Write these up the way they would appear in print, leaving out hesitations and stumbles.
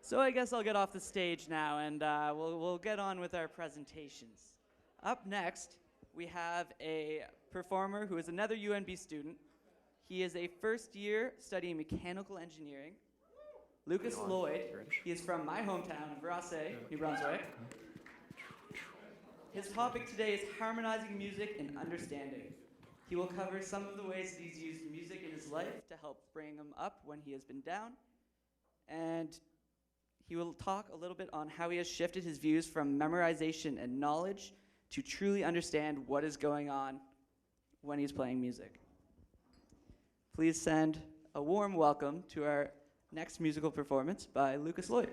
So I guess I'll get off the stage now, and we'll get on with our presentations. Up next, we have a performer who is another UNB student. He is a first year studying mechanical engineering. Lukas Floyd. He is from my hometown of Raffle, New Brunswick. His topic today is harmonizing music and understanding. He will cover some of the ways that he's used music in his life to help bring him up when he has been down. And he will talk a little bit on how he has shifted his views from memorization and knowledge to truly understand what is going on when he's playing music. Please send a warm welcome to our next musical performance by Lukas Floyd.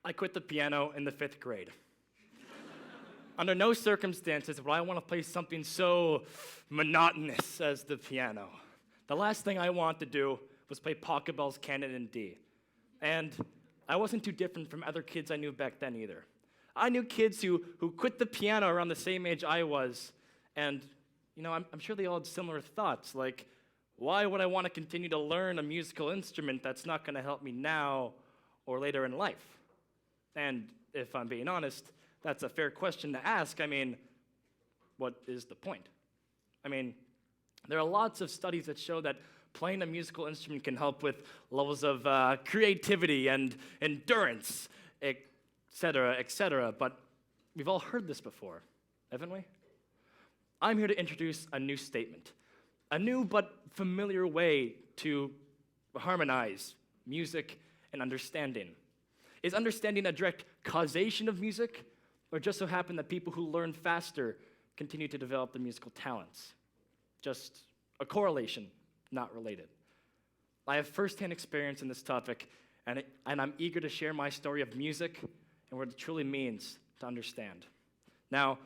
I quit the piano in the 5th grade. Under no circumstances would I want to play something so monotonous as the piano. The last thing I wanted to do was play Pachelbel's Canon in D. And I wasn't too different from other kids I knew back then either. I knew kids who quit the piano around the same age I was, and I'm sure they all had similar thoughts, like, why would I want to continue to learn a musical instrument that's not going to help me now or later in life? And if I'm being honest, that's a fair question to ask. I mean, what is the point? I mean, there are lots of studies that show that playing a musical instrument can help with levels of creativity and endurance, etc., but we've all heard this before, haven't we? I'm here to introduce a new statement, a new but familiar way to harmonize music and understanding. Is understanding a direct causation of music? Or it just so happened that people who learn faster continue to develop the musical talents? Just a correlation, not related. I have firsthand experience in this topic, and I'm eager to share my story of music and what it truly means to understand. Now,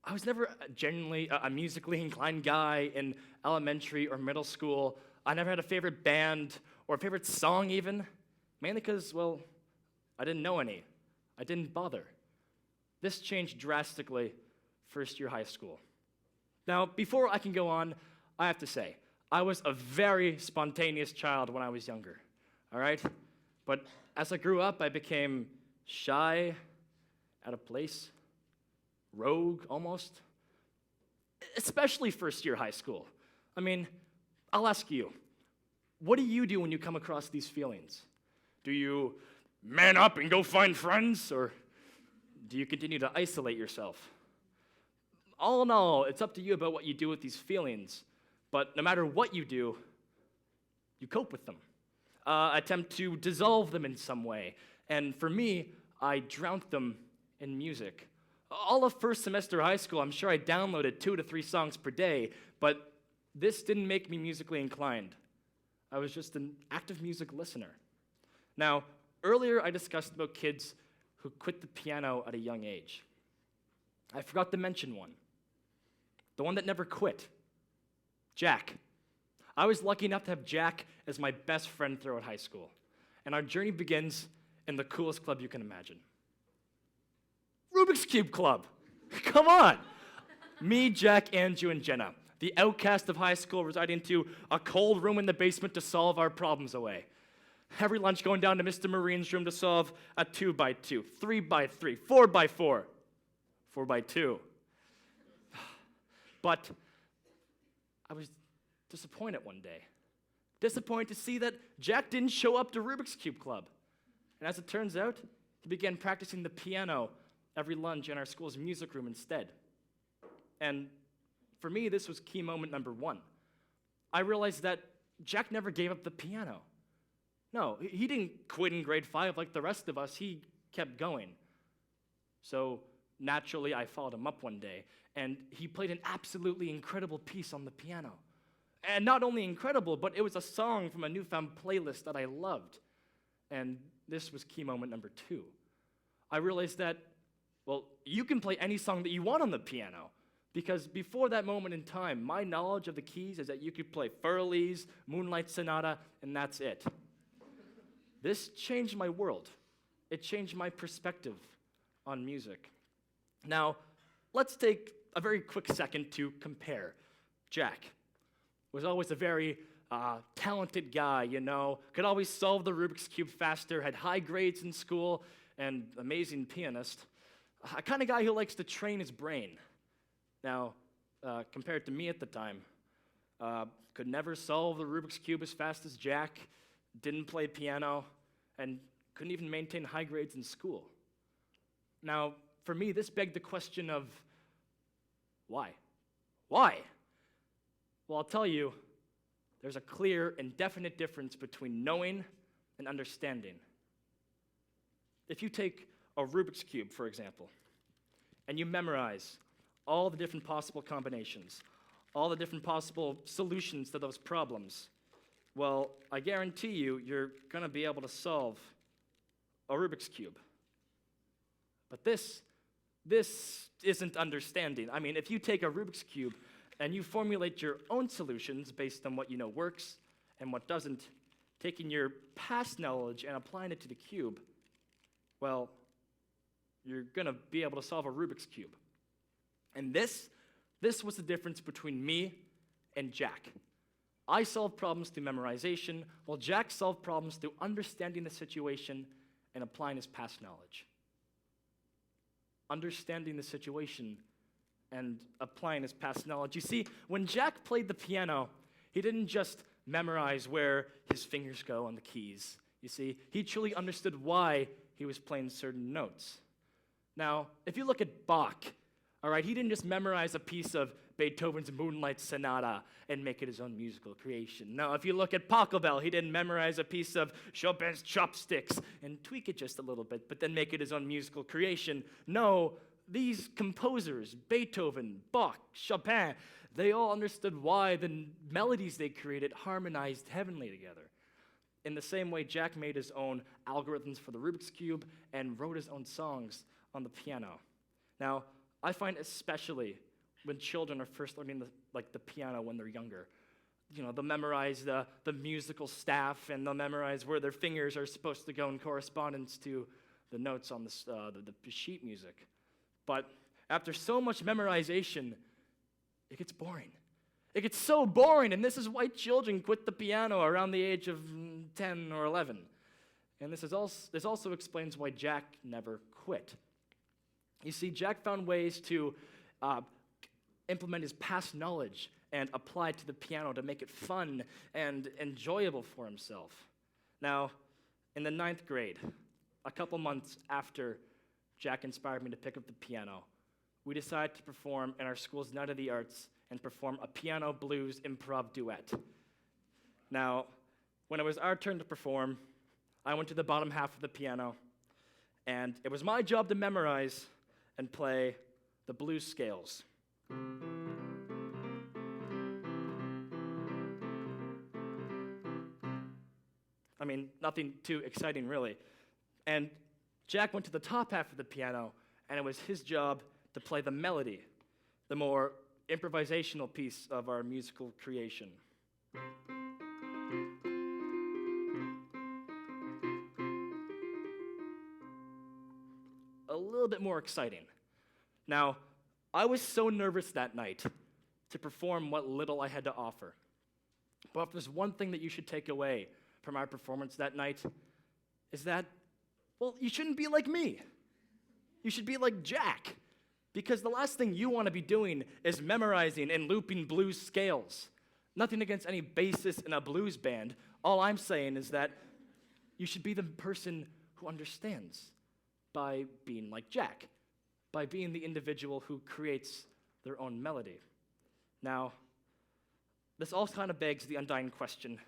I was never genuinely a musically inclined guy in elementary or middle school. I never had a favorite band or a favorite song even, mainly because, well, I didn't know any. I didn't bother. This changed drastically first year high school. Now, before I can go on, I have to say, I was a very spontaneous child when I was younger, all right? But as I grew up, I became shy, out of place, rogue almost, especially first year high school. I mean, I'll ask you, what do you do when you come across these feelings? Do you man up and go find friends, or do you continue to isolate yourself? All in all, it's up to you about what you do with these feelings, but no matter what you do, you cope with them. Attempt to dissolve them in some way, and for me, I drowned them in music. All of first semester high school, I'm sure I downloaded 2 to 3 songs per day, but this didn't make me musically inclined. I was just an active music listener. Now, earlier I discussed about kids who quit the piano at a young age. I forgot to mention one. The one that never quit. Jack. I was lucky enough to have Jack as my best friend throughout high school. And our journey begins in the coolest club you can imagine. Rubik's Cube Club. Come on. Me, Jack, Andrew, and Jenna, the outcast of high school, residing into a cold room in the basement to solve our problems away. Every lunch going down to Mr. Marine's room to solve a 2x2, 3x3, 4x4, 4x2. But I was disappointed one day. Disappointed to see that Jack didn't show up to Rubik's Cube Club. And as it turns out, he began practicing the piano every lunch in our school's music room instead. And for me, this was key moment number 1. I realized that Jack never gave up the piano. No, he didn't quit in grade 5 like the rest of us. He kept going. So naturally, I followed him up one day, and he played an absolutely incredible piece on the piano. And not only incredible, but it was a song from a newfound playlist that I loved. And this was key moment number 2. I realized that, well, you can play any song that you want on the piano, because before that moment in time, my knowledge of the keys is that you could play Furley's, Moonlight Sonata, and that's it. This changed my world. It changed my perspective on music. Now, let's take a very quick second to compare. Jack was always a very talented guy, could always solve the Rubik's Cube faster, had high grades in school, and amazing pianist. A kind of guy who likes to train his brain. Now, compared to me at the time, could never solve the Rubik's Cube as fast as Jack, didn't play piano, and couldn't even maintain high grades in school. Now, for me, this begged the question of why? Why? Well, I'll tell you, there's a clear and definite difference between knowing and understanding. If you take a Rubik's Cube, for example, and you memorize all the different possible combinations, all the different possible solutions to those problems, well, I guarantee you're going to be able to solve a Rubik's Cube. But this isn't understanding. I mean, if you take a Rubik's Cube and you formulate your own solutions based on what you know works and what doesn't, taking your past knowledge and applying it to the cube, well, you're going to be able to solve a Rubik's Cube. And this was the difference between me and Jack. I solved problems through memorization, while Jack solved problems through understanding the situation and applying his past knowledge. Understanding the situation and applying his past knowledge. You see, when Jack played the piano, he didn't just memorize where his fingers go on the keys. You see, he truly understood why he was playing certain notes. Now, if you look at Bach, all right, he didn't just memorize a piece of Beethoven's Moonlight Sonata and make it his own musical creation. Now, if you look at Pachelbel, he didn't memorize a piece of Chopin's Chopsticks and tweak it just a little bit, but then make it his own musical creation. No, these composers, Beethoven, Bach, Chopin, they all understood why the melodies they created harmonized heavenly together. In the same way, Jack made his own algorithms for the Rubik's Cube and wrote his own songs on the piano. Now, I find especially when children are first learning the piano when they're younger, they'll memorize the musical staff, and they'll memorize where their fingers are supposed to go in correspondence to the notes on the sheet music. But after so much memorization, it gets boring. It gets so boring, and this is why children quit the piano around the age of 10 or 11. And this also explains why Jack never quit. You see, Jack found ways to implement his past knowledge and apply it to the piano to make it fun and enjoyable for himself. Now, in the 9th grade, a couple months after Jack inspired me to pick up the piano, we decided to perform in our school's Night of the Arts and perform a piano blues improv duet. Now, when it was our turn to perform, I went to the bottom half of the piano, and it was my job to memorize and play the blues scales. I mean, nothing too exciting, really. And Jack went to the top half of the piano, and it was his job to play the melody, the more improvisational piece of our musical creation. A little bit more exciting. Now, I was so nervous that night to perform what little I had to offer. But if there's one thing that you should take away from our performance that night, is that, well, you shouldn't be like me. You should be like Jack. Because the last thing you want to be doing is memorizing and looping blues scales. Nothing against any bassist in a blues band. All I'm saying is that you should be the person who understands by being like Jack, by being the individual who creates their own melody. Now, this all kind of begs the undying question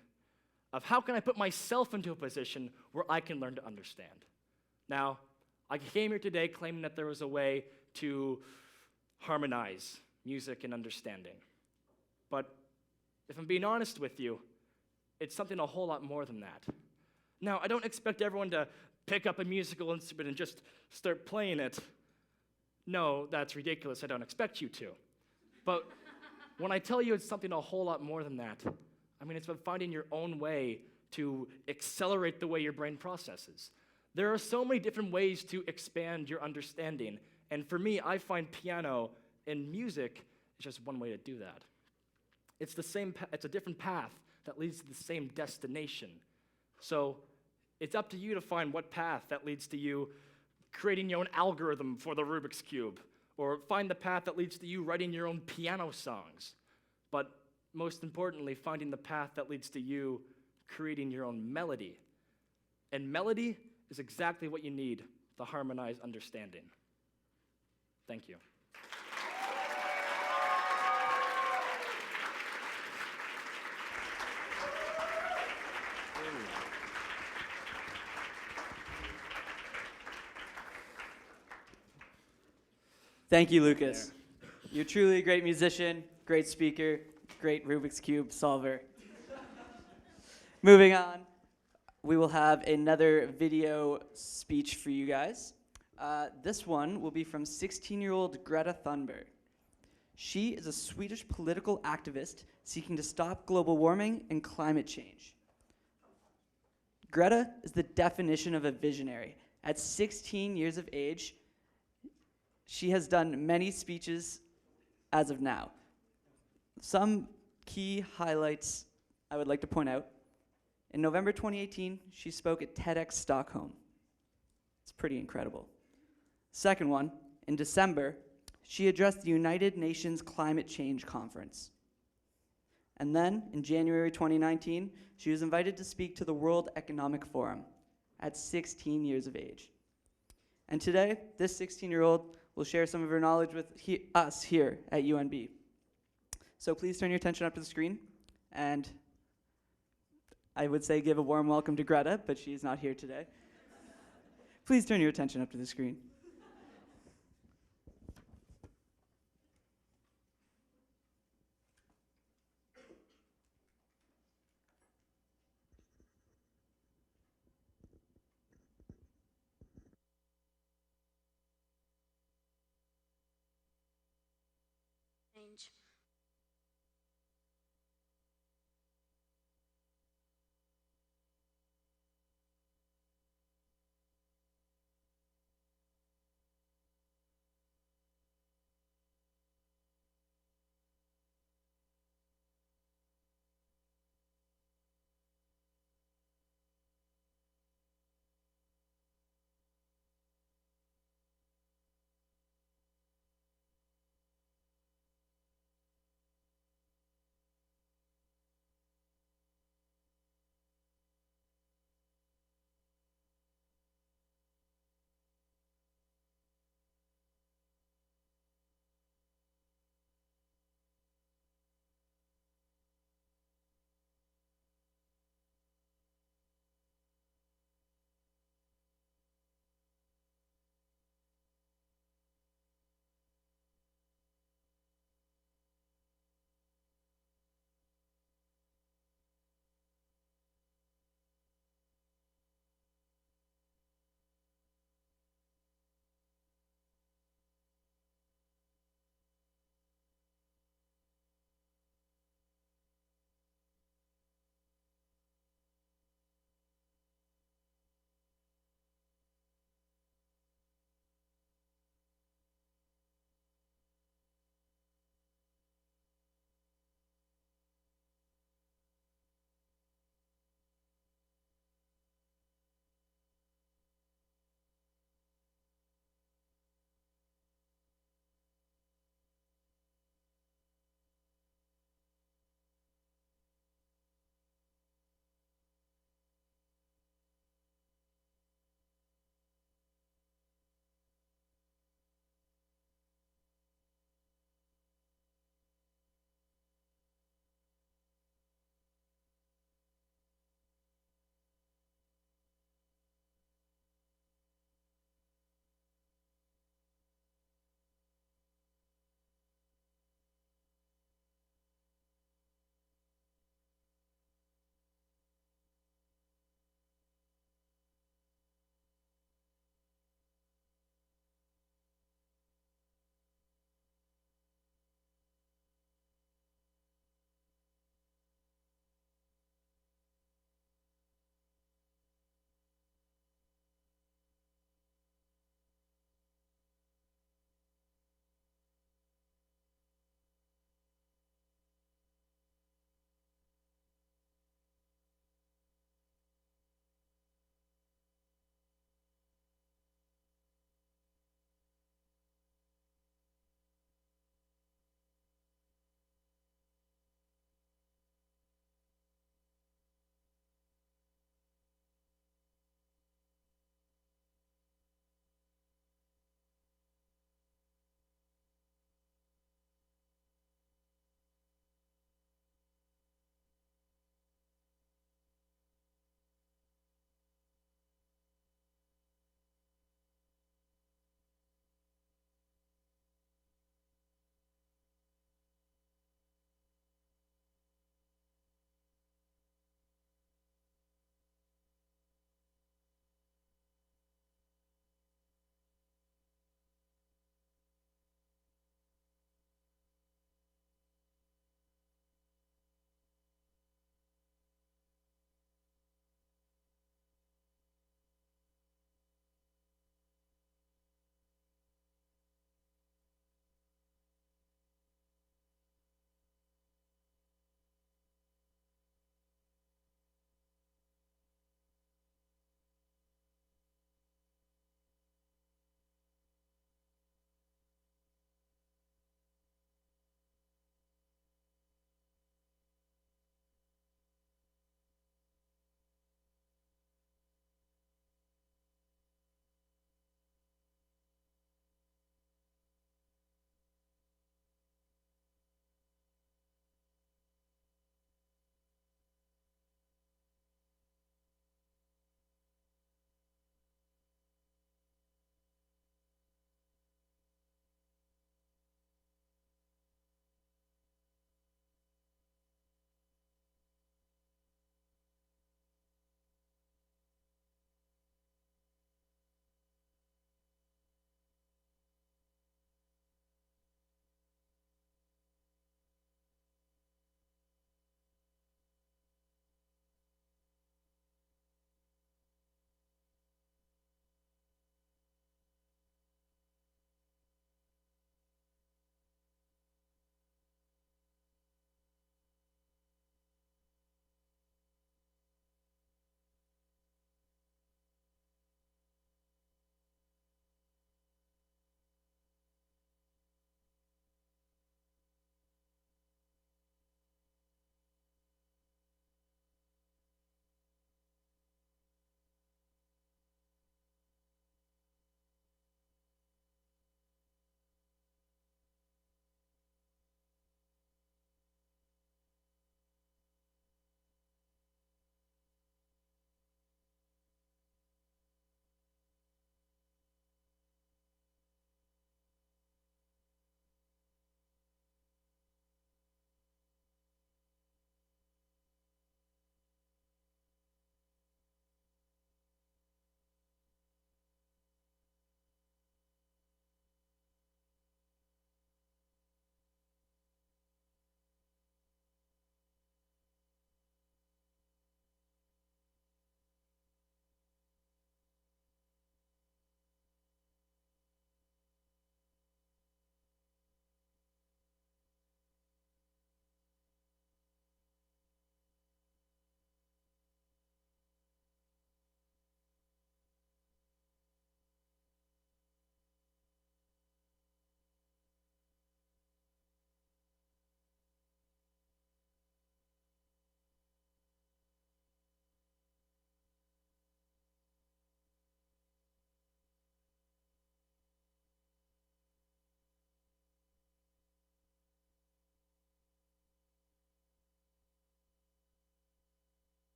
of how can I put myself into a position where I can learn to understand? Now, I came here today claiming that there was a way to harmonize music and understanding. But if I'm being honest with you, it's something a whole lot more than that. Now, I don't expect everyone to pick up a musical instrument and just start playing it. No, that's ridiculous. I don't expect you to. But when I tell you it's something a whole lot more than that, I mean, it's about finding your own way to accelerate the way your brain processes. There are so many different ways to expand your understanding. And for me, I find piano and music is just one way to do that. It's a different path that leads to the same destination. So it's up to you to find what path that leads to you creating your own algorithm for the Rubik's Cube, or find the path that leads to you writing your own piano songs. But most importantly, finding the path that leads to you creating your own melody. And melody is exactly what you need to harmonize understanding. Thank you. Thank you, Lukas. You're truly a great musician, great speaker, great Rubik's Cube solver. Moving on, we will have another video speech for you guys. This one will be from 16-year-old Greta Thunberg. She is a Swedish political activist seeking to stop global warming and climate change. Greta is the definition of a visionary. At 16 years of age, she has done many speeches as of now. Some key highlights I would like to point out. In November 2018, she spoke at TEDx Stockholm. It's pretty incredible. Second one, in December, she addressed the United Nations Climate Change Conference. And then, in January 2019, she was invited to speak to the World Economic Forum at 16 years of age. And today, this 16-year-old will share some of her knowledge with us here at UNB. So please turn your attention up to the screen, and I would say give a warm welcome to Greta, but she is not here today. Please turn your attention up to the screen.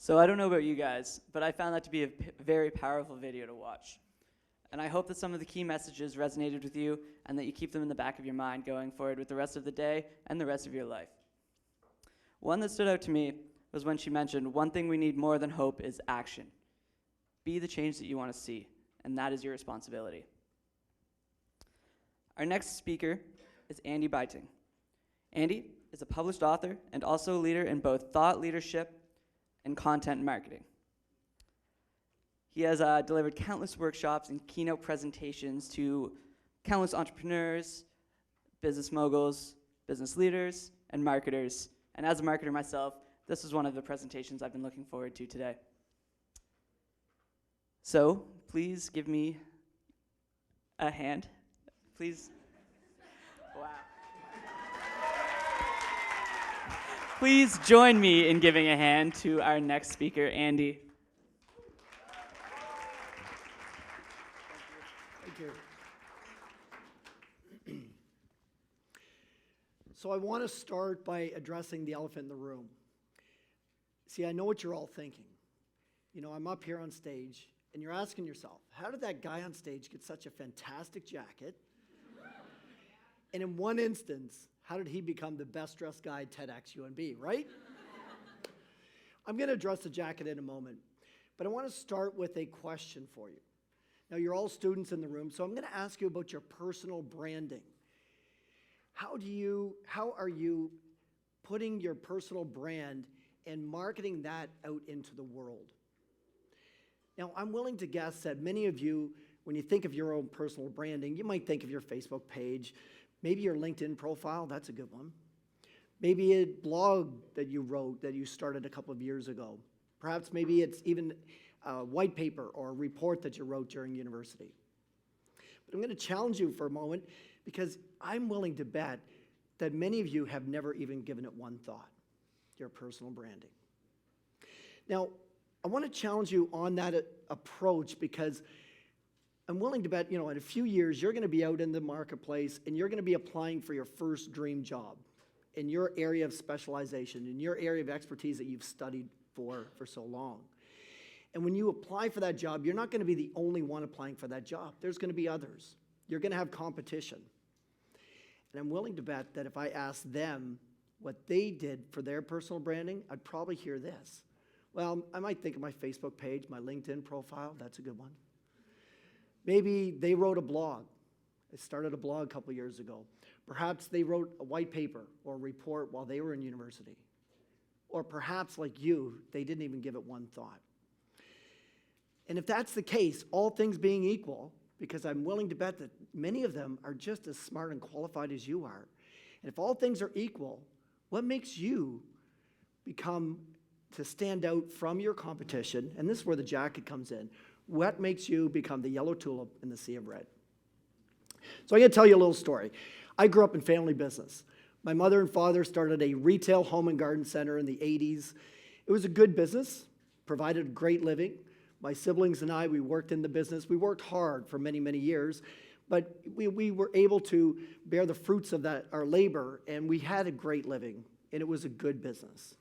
So I don't know about you guys, but I found that to be a very powerful video to watch. And I hope that some of the key messages resonated with you and that you keep them in the back of your mind going forward with the rest of the day and the rest of your life. One that stood out to me was when she mentioned, one thing we need more than hope is action. Be the change that you want to see, and that is your responsibility. Our next speaker is Andy Biting. Andy is a published author and also a leader in both thought leadership and content marketing. He has delivered countless workshops and keynote presentations to countless entrepreneurs, business moguls, business leaders, and marketers. And as a marketer myself, this is one of the presentations I've been looking forward to today. So please give me a hand. Please. Wow. Please join me in giving a hand to our next speaker, Andy. Thank you. So I want to start by addressing the elephant in the room. See, I know what you're all thinking. You know, I'm up here on stage, and you're asking yourself, how did that guy on stage get such a fantastic jacket? And in one instance, how did he become the best dressed guy at TEDx UNB, right? I'm going to address the jacket in a moment, but I want to start with a question for you. Now, you're all students in the room, so I'm going to ask you about your personal branding. How are you putting your personal brand and marketing that out into the world? Now, I'm willing to guess that many of you, when you think of your own personal branding, you might think of your Facebook page, maybe your LinkedIn profile, that's a good one. Maybe a blog that you wrote that you started a couple of years ago. Perhaps maybe it's even a white paper or a report that you wrote during university. But I'm going to challenge you for a moment because I'm willing to bet that many of you have never even given it one thought, your personal branding. Now, I want to challenge you on that approach because I'm willing to bet, in a few years, you're going to be out in the marketplace and you're going to be applying for your first dream job in your area of specialization, in your area of expertise that you've studied for so long. And when you apply for that job, you're not going to be the only one applying for that job. There's going to be others. You're going to have competition. And I'm willing to bet that if I asked them what they did for their personal branding, I'd probably hear this. Well, I might think of my Facebook page, my LinkedIn profile. That's a good one. Maybe they wrote a blog. They started a blog a couple years ago. Perhaps they wrote a white paper or a report while they were in university. Or perhaps, like you, they didn't even give it one thought. And if that's the case, all things being equal, because I'm willing to bet that many of them are just as smart and qualified as you are, and if all things are equal, what makes you to stand out from your competition, and this is where the jacket comes in, what makes you become the yellow tulip in the sea of red? So I'm going to tell you a little story. I grew up in family business. My mother and father started a retail home and garden center in the 80s. It was a good business, provided a great living. My siblings and I, we worked in the business. We worked hard for many, many years, but we were able to bear the fruits of our labor, and we had a great living, and it was a good business.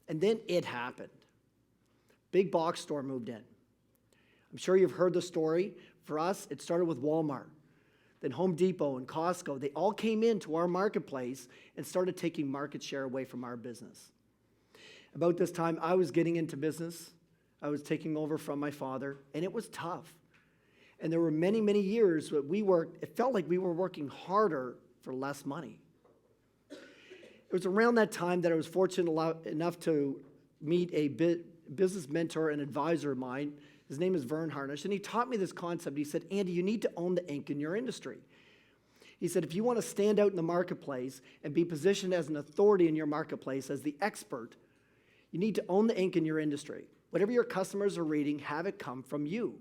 And then it happened. Big box store moved in. I'm sure you've heard the story. For us, it started with Walmart. Then Home Depot and Costco, they all came into our marketplace and started taking market share away from our business. About this time, I was getting into business. I was taking over from my father, and it was tough. And there were many, many years that it felt like we were working harder for less money. It was around that time that I was fortunate enough to meet a business mentor and advisor of mine. His name is Vern Harnish, and he taught me this concept. He said, Andy, you need to own the ink in your industry. He said, if you want to stand out in the marketplace and be positioned as an authority in your marketplace, as the expert, you need to own the ink in your industry. Whatever your customers are reading, have it come from you.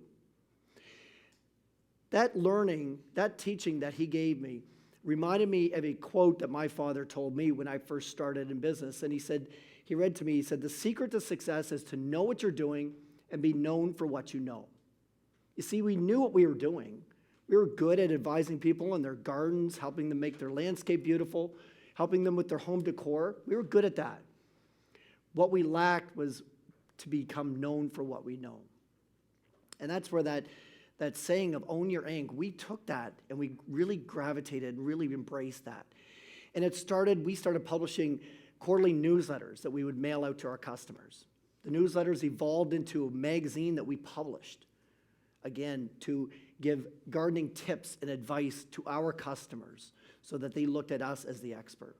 That learning, that teaching that he gave me reminded me of a quote that my father told me when I first started in business. And he read to me, he said, the secret to success is to know what you're doing and be known for what you know. You see, we knew what we were doing. We were good at advising people in their gardens, helping them make their landscape beautiful, helping them with their home decor. We were good at that. What we lacked was to become known for what we know. And that's where that saying of own your ink, we took that and we really gravitated and really embraced that. And we started publishing quarterly newsletters that we would mail out to our customers. The newsletters evolved into a magazine that we published, again, to give gardening tips and advice to our customers so that they looked at us as the expert.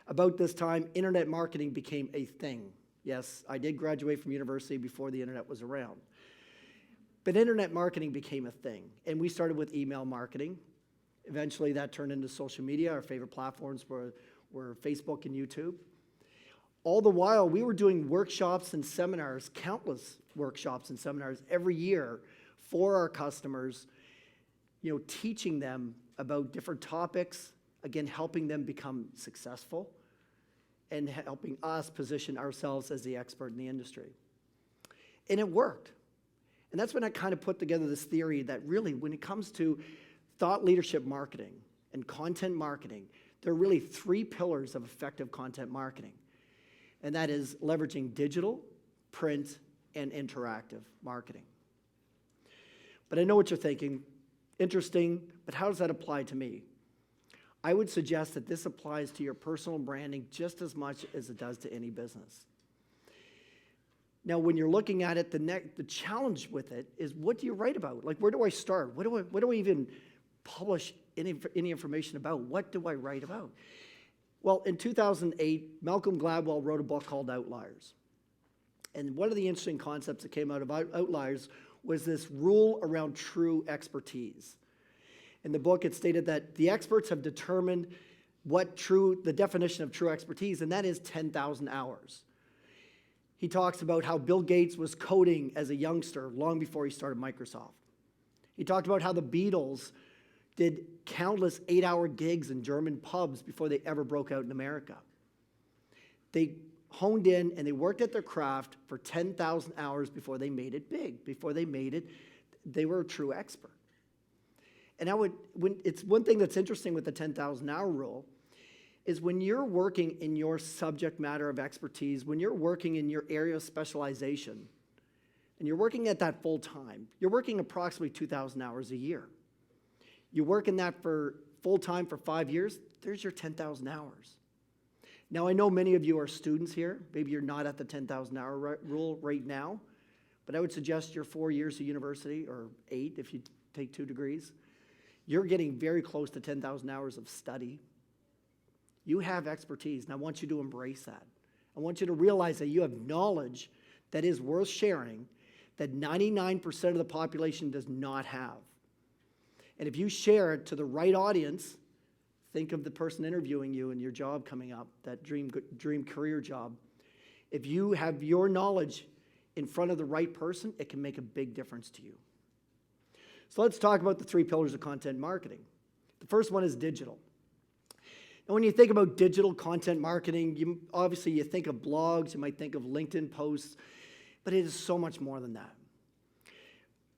About this time, internet marketing became a thing. Yes, I did graduate from university before the internet was around. But internet marketing became a thing, and we started with email marketing. Eventually, that turned into social media. Our favorite platforms were Facebook and YouTube. All the while, we were doing workshops and seminars, countless workshops and seminars every year for our customers, teaching them about different topics, again, helping them become successful and helping us position ourselves as the expert in the industry. And it worked. And that's when I kind of put together this theory that really, when it comes to thought leadership marketing and content marketing, there are really 3 pillars of effective content marketing. And that is leveraging digital, print, and interactive marketing. But I know what you're thinking. Interesting, but how does that apply to me? I would suggest that this applies to your personal branding just as much as it does to any business. Now, when you're looking at it, the challenge with it is, what do you write about? Like, where do I start? What do I even publish any information about? What do I write about? Well, in 2008, Malcolm Gladwell wrote a book called Outliers. And one of the interesting concepts that came out of Outliers was this rule around true expertise. In the book, it stated that the experts have determined the definition of true expertise, and that is 10,000 hours. He talks about how Bill Gates was coding as a youngster long before he started Microsoft. He talked about how the Beatles did countless 8-hour gigs in German pubs before they ever broke out in America. They honed in and they worked at their craft for 10,000 hours before they made it big. Before they made it, they were a true expert. And it's one thing that's interesting with the 10,000-hour rule is when you're working in your subject matter of expertise, when you're working in your area of specialization, and you're working at that full time, you're working approximately 2,000 hours a year. You work in that for full time for 5 years, there's your 10,000 hours. Now, I know many of you are students here. Maybe you're not at the 10,000-hour rule right now, but I would suggest your 4 years of university, or 8 if you take 2 degrees, you're getting very close to 10,000 hours of study. You have expertise, and I want you to embrace that. I want you to realize that you have knowledge that is worth sharing that 99% of the population does not have. And if you share it to the right audience, think of the person interviewing you and your job coming up, that dream career job. If you have your knowledge in front of the right person, it can make a big difference to you. So let's talk about the 3 pillars of content marketing. The first one is digital. And when you think about digital content marketing, obviously you think of blogs, you might think of LinkedIn posts, but it is so much more than that.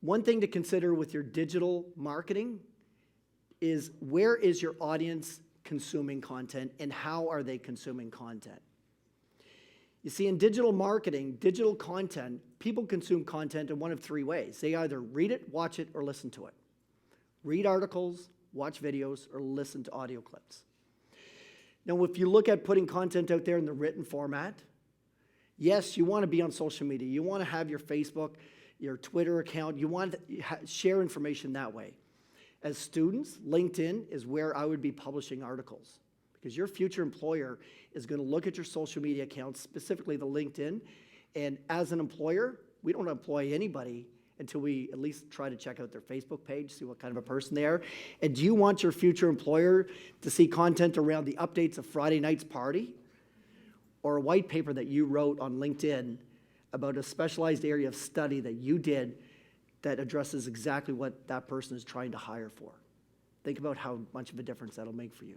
One thing to consider with your digital marketing is, where is your audience consuming content and how are they consuming content? You see, in digital marketing, digital content, people consume content in one of 3 ways. They either read it, watch it, or listen to it. Read articles, watch videos, or listen to audio clips. Now, if you look at putting content out there in the written format, yes, you want to be on social media. You want to have your Facebook, your Twitter account. You want to share information that way. As students, LinkedIn is where I would be publishing articles, because your future employer is going to look at your social media accounts, specifically the LinkedIn, and as an employer, we don't employ anybody until we at least try to check out their Facebook page, see what kind of a person they are. And do you want your future employer to see content around the updates of Friday night's party, or a white paper that you wrote on LinkedIn about a specialized area of study that you did that addresses exactly what that person is trying to hire for? Think about how much of a difference that'll make for you.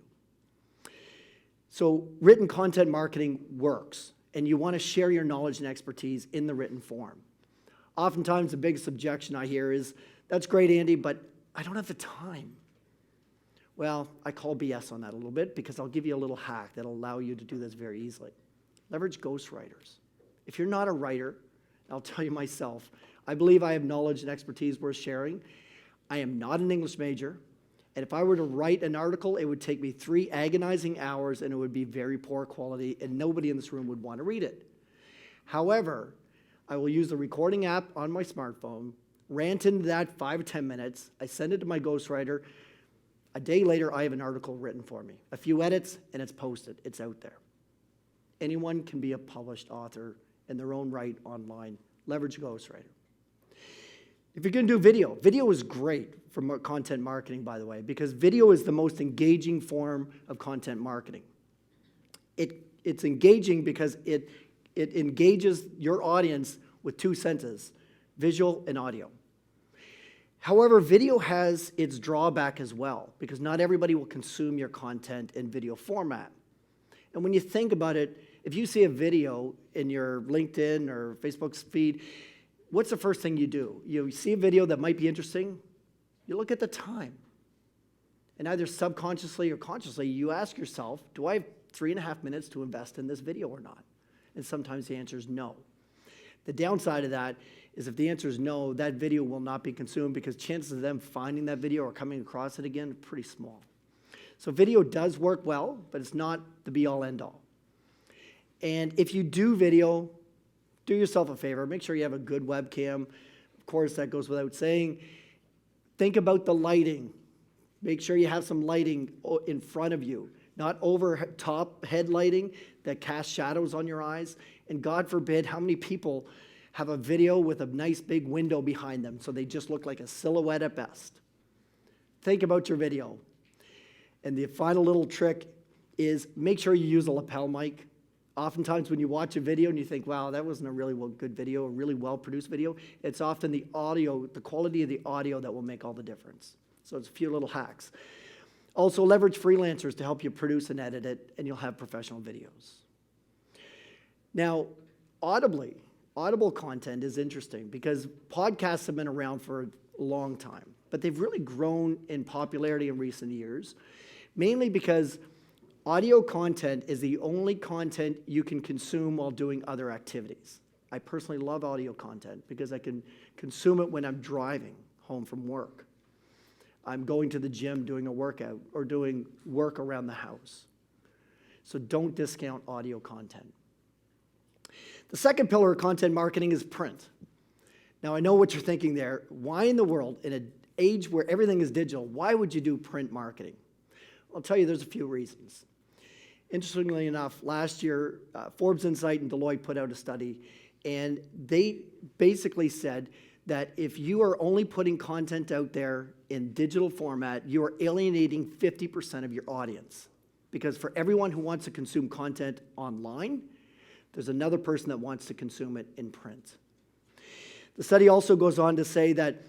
So written content marketing works, and you want to share your knowledge and expertise in the written form. Oftentimes, the biggest objection I hear is, that's great, Andy, but I don't have the time. Well, I call BS on that a little bit, because I'll give you a little hack that'll allow you to do this very easily. Leverage ghostwriters. If you're not a writer, I'll tell you myself, I believe I have knowledge and expertise worth sharing. I am not an English major, and if I were to write an article, it would take me 3 agonizing hours, and it would be very poor quality, and nobody in this room would want to read it. However, I will use the recording app on my smartphone, rant into that 5 or 10 minutes, I send it to my ghostwriter. A day later, I have an article written for me. A few edits, and it's posted. It's out there. Anyone can be a published author in their own right online. Leverage a ghostwriter. If you're going to do video, video is great for content marketing, by the way, because video is the most engaging form of content marketing. It's engaging because it engages your audience with 2 senses, visual and audio. However, video has its drawback as well, because not everybody will consume your content in video format. And when you think about it, if you see a video in your LinkedIn or Facebook feed, what's the first thing you do? You see a video that might be interesting, you look at the time. And either subconsciously or consciously, you ask yourself, do I have 3.5 minutes to invest in this video or not? And sometimes the answer is no. The downside of that is if the answer is no, that video will not be consumed because chances of them finding that video or coming across it again are pretty small. So video does work well, but it's not the be-all, end-all. And if you do video, do yourself a favor. Make sure you have a good webcam. Of course, that goes without saying. Think about the lighting. Make sure you have some lighting in front of you, not over top head lighting that casts shadows on your eyes. And God forbid, how many people have a video with a nice big window behind them so they just look like a silhouette at best? Think about your video. And the final little trick is make sure you use a lapel mic. Oftentimes when you watch a video and you think, wow, that wasn't a really good video, a really well-produced video, it's often the audio, the quality of the audio that will make all the difference. So it's a few little hacks. Also, leverage freelancers to help you produce and edit it, and you'll have professional videos. Now, audible content is interesting because podcasts have been around for a long time, but they've really grown in popularity in recent years, mainly because audio content is the only content you can consume while doing other activities. I personally love audio content because I can consume it when I'm driving home from work. I'm going to the gym doing a workout or doing work around the house. So don't discount audio content. The second pillar of content marketing is print. Now, I know what you're thinking there. Why in the world, in an age where everything is digital, why would you do print marketing? I'll tell you there's a few reasons. Interestingly enough, last year, Forbes Insight and Deloitte put out a study, and they basically said that if you are only putting content out there in digital format, you are alienating 50% of your audience. Because for everyone who wants to consume content online, there's another person that wants to consume it in print. The study also goes on to say that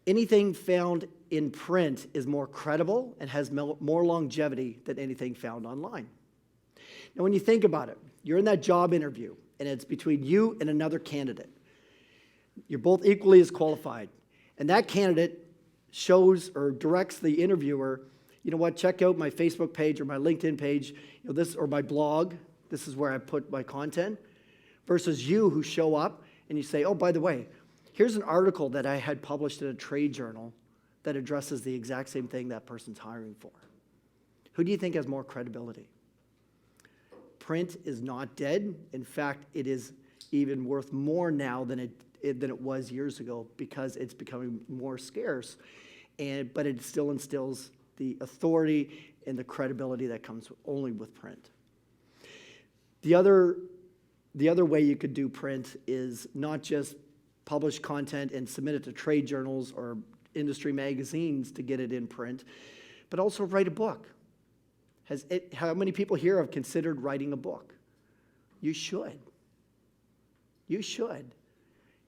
anything found in print is more credible and has more longevity than anything found online. Now, when you think about it, you're in that job interview, and it's between you and another candidate. You're both equally as qualified, and that candidate shows or directs the interviewer, you know what, check out my Facebook page or my LinkedIn page, this or my blog. This is where I put my content, versus you who show up and you say, oh, by the way, here's an article that I had published in a trade journal that addresses the exact same thing that person's hiring for. Who do you think has more credibility? Print is not dead. In fact, it is even worth more now than it was years ago because it's becoming more scarce, but it still instills the authority and the credibility that comes only with print. The other way you could do print is not just publish content and submit it to trade journals or industry magazines to get it in print, but also write a book. How many people here have considered writing a book? You should. You should.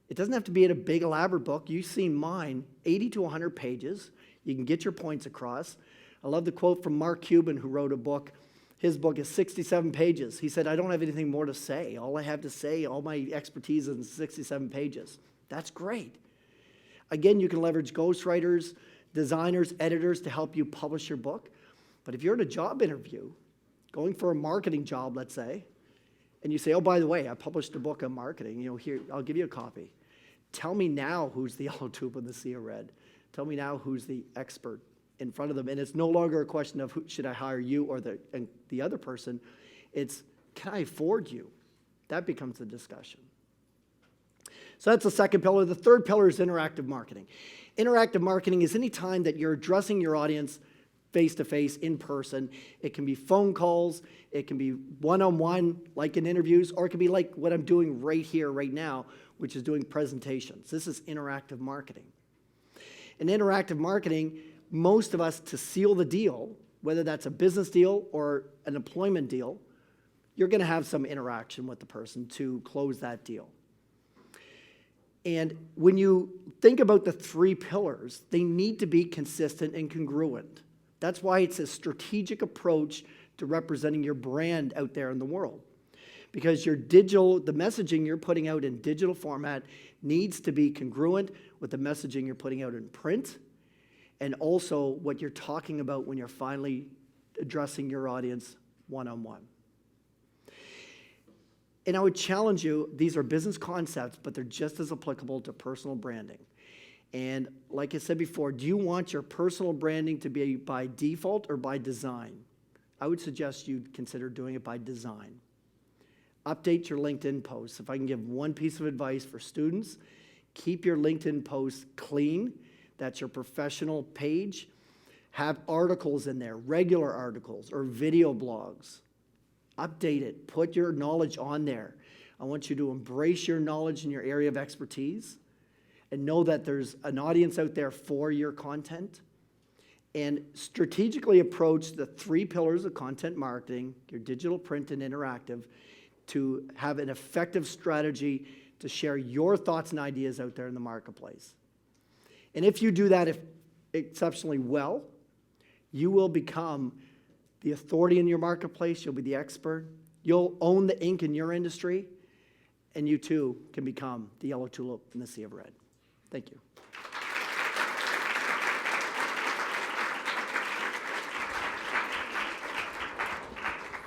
It doesn't have to be a big elaborate book. You've seen mine, 80 to 100 pages. You can get your points across. I love the quote from Mark Cuban, who wrote a book. His book is 67 pages. He said, I don't have anything more to say. All I have to say, all my expertise is in 67 pages. That's great. Again, you can leverage ghostwriters, designers, editors to help you publish your book. But if you're in a job interview, going for a marketing job, let's say, and you say, oh, by the way, I published a book on marketing, here, I'll give you a copy. Tell me now who's the yellow tulip in the sea of red. Tell me now who's the expert in front of them. And it's no longer a question of should I hire you or the other person. It's, can I afford you? That becomes the discussion. So that's the second pillar. The third pillar is interactive marketing. Interactive marketing is any time that you're addressing your audience face-to-face, in person. It can be phone calls, it can be one-on-one, like in interviews, or it can be like what I'm doing right here, right now, which is doing presentations. This is interactive marketing. In interactive marketing, most of us, to seal the deal, whether that's a business deal or an employment deal, you're going to have some interaction with the person to close that deal. And when you think about the three pillars, they need to be consistent and congruent. That's why it's a strategic approach to representing your brand out there in the world. Because the messaging you're putting out in digital format needs to be congruent with the messaging you're putting out in print, and also what you're talking about when you're finally addressing your audience one-on-one. And I would challenge you, these are business concepts, but they're just as applicable to personal branding. And like I said before, do you want your personal branding to be by default or by design? I would suggest you consider doing it by design. Update your LinkedIn posts. If I can give one piece of advice for students, keep your LinkedIn posts clean. That's your professional page. Have articles in there, regular articles or video blogs. Update it. Put your knowledge on there. I want you to embrace your knowledge in your area of expertise and know that there's an audience out there for your content. And strategically approach the three pillars of content marketing, your digital, print, and interactive, to have an effective strategy to share your thoughts and ideas out there in the marketplace. And if you do that exceptionally well, you will become the authority in your marketplace. You'll be the expert. You'll own the ink in your industry, and you too can become the yellow tulip in the sea of red. Thank you.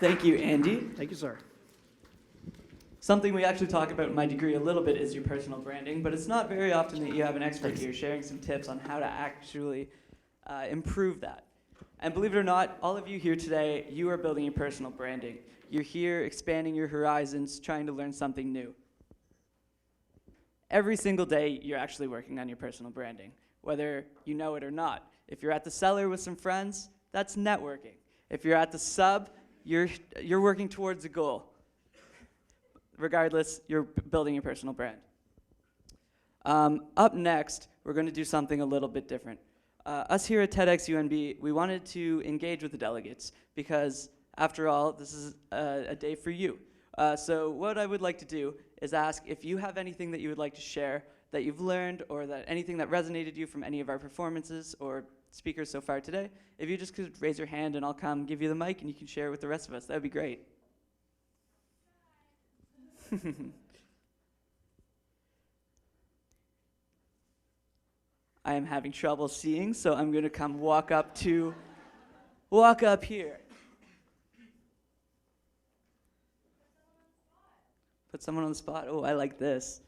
Thank you, Andy. Thank you, sir. Something we actually talk about in my degree a little bit is your personal branding, but it's not very often that you have an expert here sharing some tips on how to actually improve that. And believe it or not, all of you here today, you are building your personal branding. You're here expanding your horizons, trying to learn something new. Every single day, you're actually working on your personal branding, whether you know it or not. If you're at the cellar with some friends, that's networking. If you're at the sub, you're working towards a goal. Regardless, you're building your personal brand. Up next, we're going to do something a little bit different. Us here at TEDx UNB, we wanted to engage with the delegates because, after all, this is a day for you. So what I would like to do is ask if you have anything that you would like to share that you've learned or that anything that resonated you from any of our performances or speakers so far today. If you just could raise your hand and I'll come give you the mic and you can share it with the rest of us. That would be great. I am having trouble seeing, so I'm going to come walk up here. Put someone on the spot. Oh, I like this.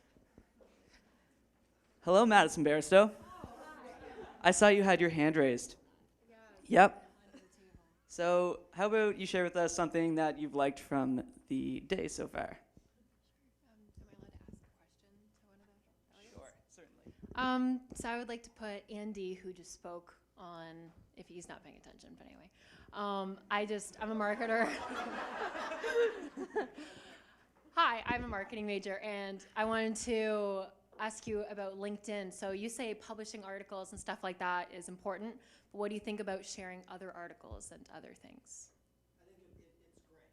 Hello, Madison Barstow. I saw you had your hand raised. Yep. So how about you share with us something that you've liked from the day so far? So I would like to put Andy, who just spoke, on, if he's not paying attention, but anyway. I'm a marketer. Hi, I'm a marketing major, and I wanted to ask you about LinkedIn. So you say publishing articles and stuff like that is important, but what do you think about sharing other articles and other things? I think it's great.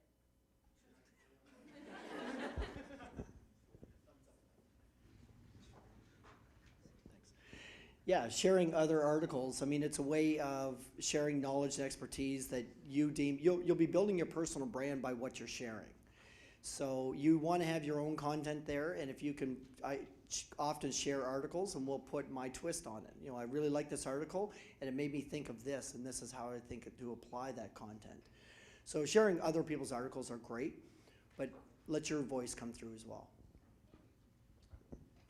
Yeah, sharing other articles. I mean, it's a way of sharing knowledge and expertise that you deem, you'll be building your personal brand by what you're sharing. So you want to have your own content there, and if you can, I often share articles and we'll put my twist on it. You know, I really like this article and it made me think of this, and this is how I think to apply that content. So sharing other people's articles are great, but let your voice come through as well.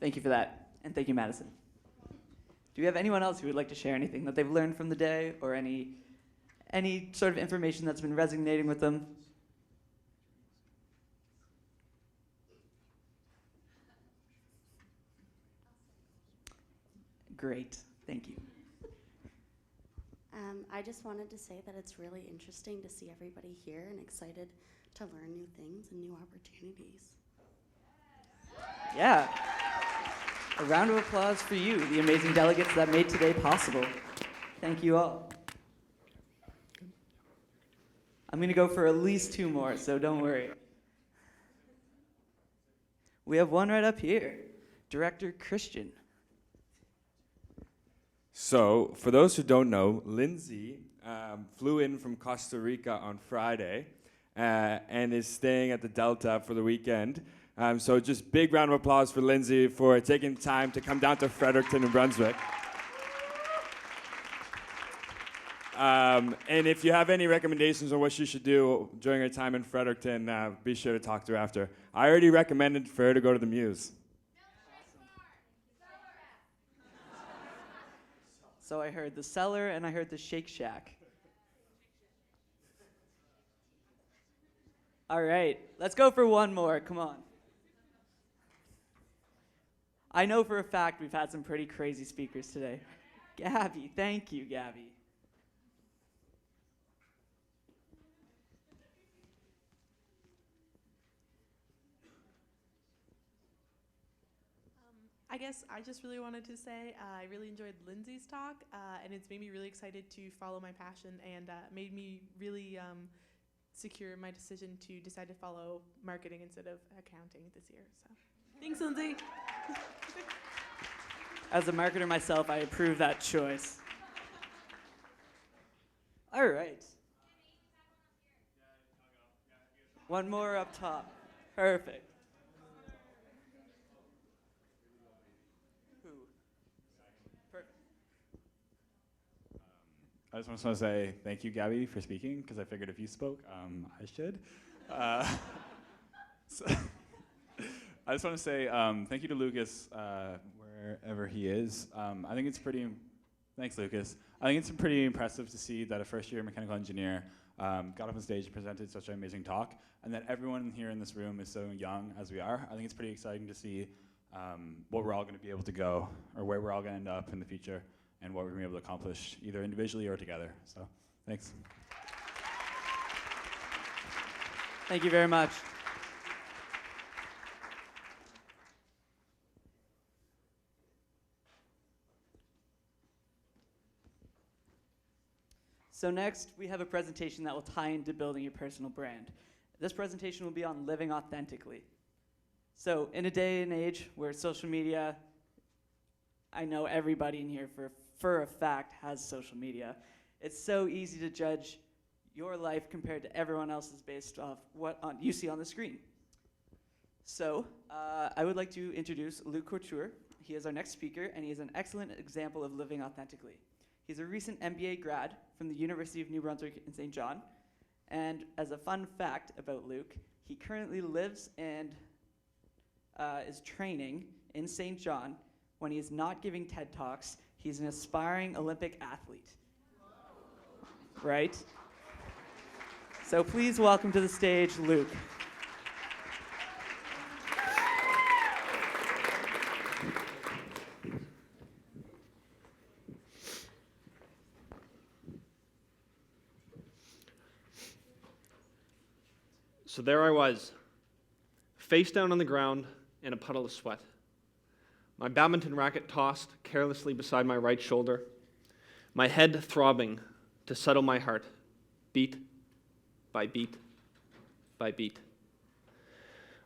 Thank you for that, and thank you, Madison. Do we have anyone else who would like to share anything that they've learned from the day, or any sort of information that's been resonating with them? Great, thank you. I just wanted to say that it's really interesting to see everybody here and excited to learn new things and new opportunities. Yeah. A round of applause for you, the amazing delegates that made today possible. Thank you all. I'm going to go for at least 2 more, so don't worry. We have one right up here, Director Christian. So, for those who don't know, Lindsay flew in from Costa Rica on Friday and is staying at the Delta for the weekend. So just big round of applause for Lindsay for taking time to come down to Fredericton, New Brunswick. And if you have any recommendations on what she should do during her time in Fredericton, be sure to talk to her after. I already recommended for her to go to the Muse. So I heard the Cellar and I heard the Shake Shack. All right, let's go for one more. Come on. I know for a fact we've had some pretty crazy speakers today. Gabby, thank you, Gabby. I guess I just really wanted to say I really enjoyed Lindsay's talk, and it's made me really excited to follow my passion and made me really secure in my decision to decide to follow marketing instead of accounting this year. So, thanks, Lindsay. As a marketer myself, I approve that choice. All right. One more up top. Perfect. Who? Perfect. I just want to say thank you, Gabby, for speaking, because I figured if you spoke, I should. So I just want to say thank you to Lukas, wherever he is. I think it's pretty, thanks, Lukas. I think it's pretty impressive to see that a first-year mechanical engineer got up on stage and presented such an amazing talk, and that everyone here in this room is so young as we are. I think it's pretty exciting to see what we're all going to be able to go, or where we're all going to end up in the future, and what we're going to be able to accomplish, either individually or together. So, thanks. Thank you very much. So next, we have a presentation that will tie into building your personal brand. This presentation will be on living authentically. So in a day and age where social media, I know everybody in here for a fact has social media, it's so easy to judge your life compared to everyone else's based off what you see on the screen. So I would like to introduce Luke Couture. He is our next speaker, and he is an excellent example of living authentically. He's a recent MBA grad from the University of New Brunswick in St. John. And as a fun fact about Luke, he currently lives and is training in St. John. When he is not giving TED Talks, he's an aspiring Olympic athlete. Right? So please welcome to the stage, Luke. So there I was, face down on the ground in a puddle of sweat. My badminton racket tossed carelessly beside my right shoulder, my head throbbing to settle my heart, beat by beat by beat.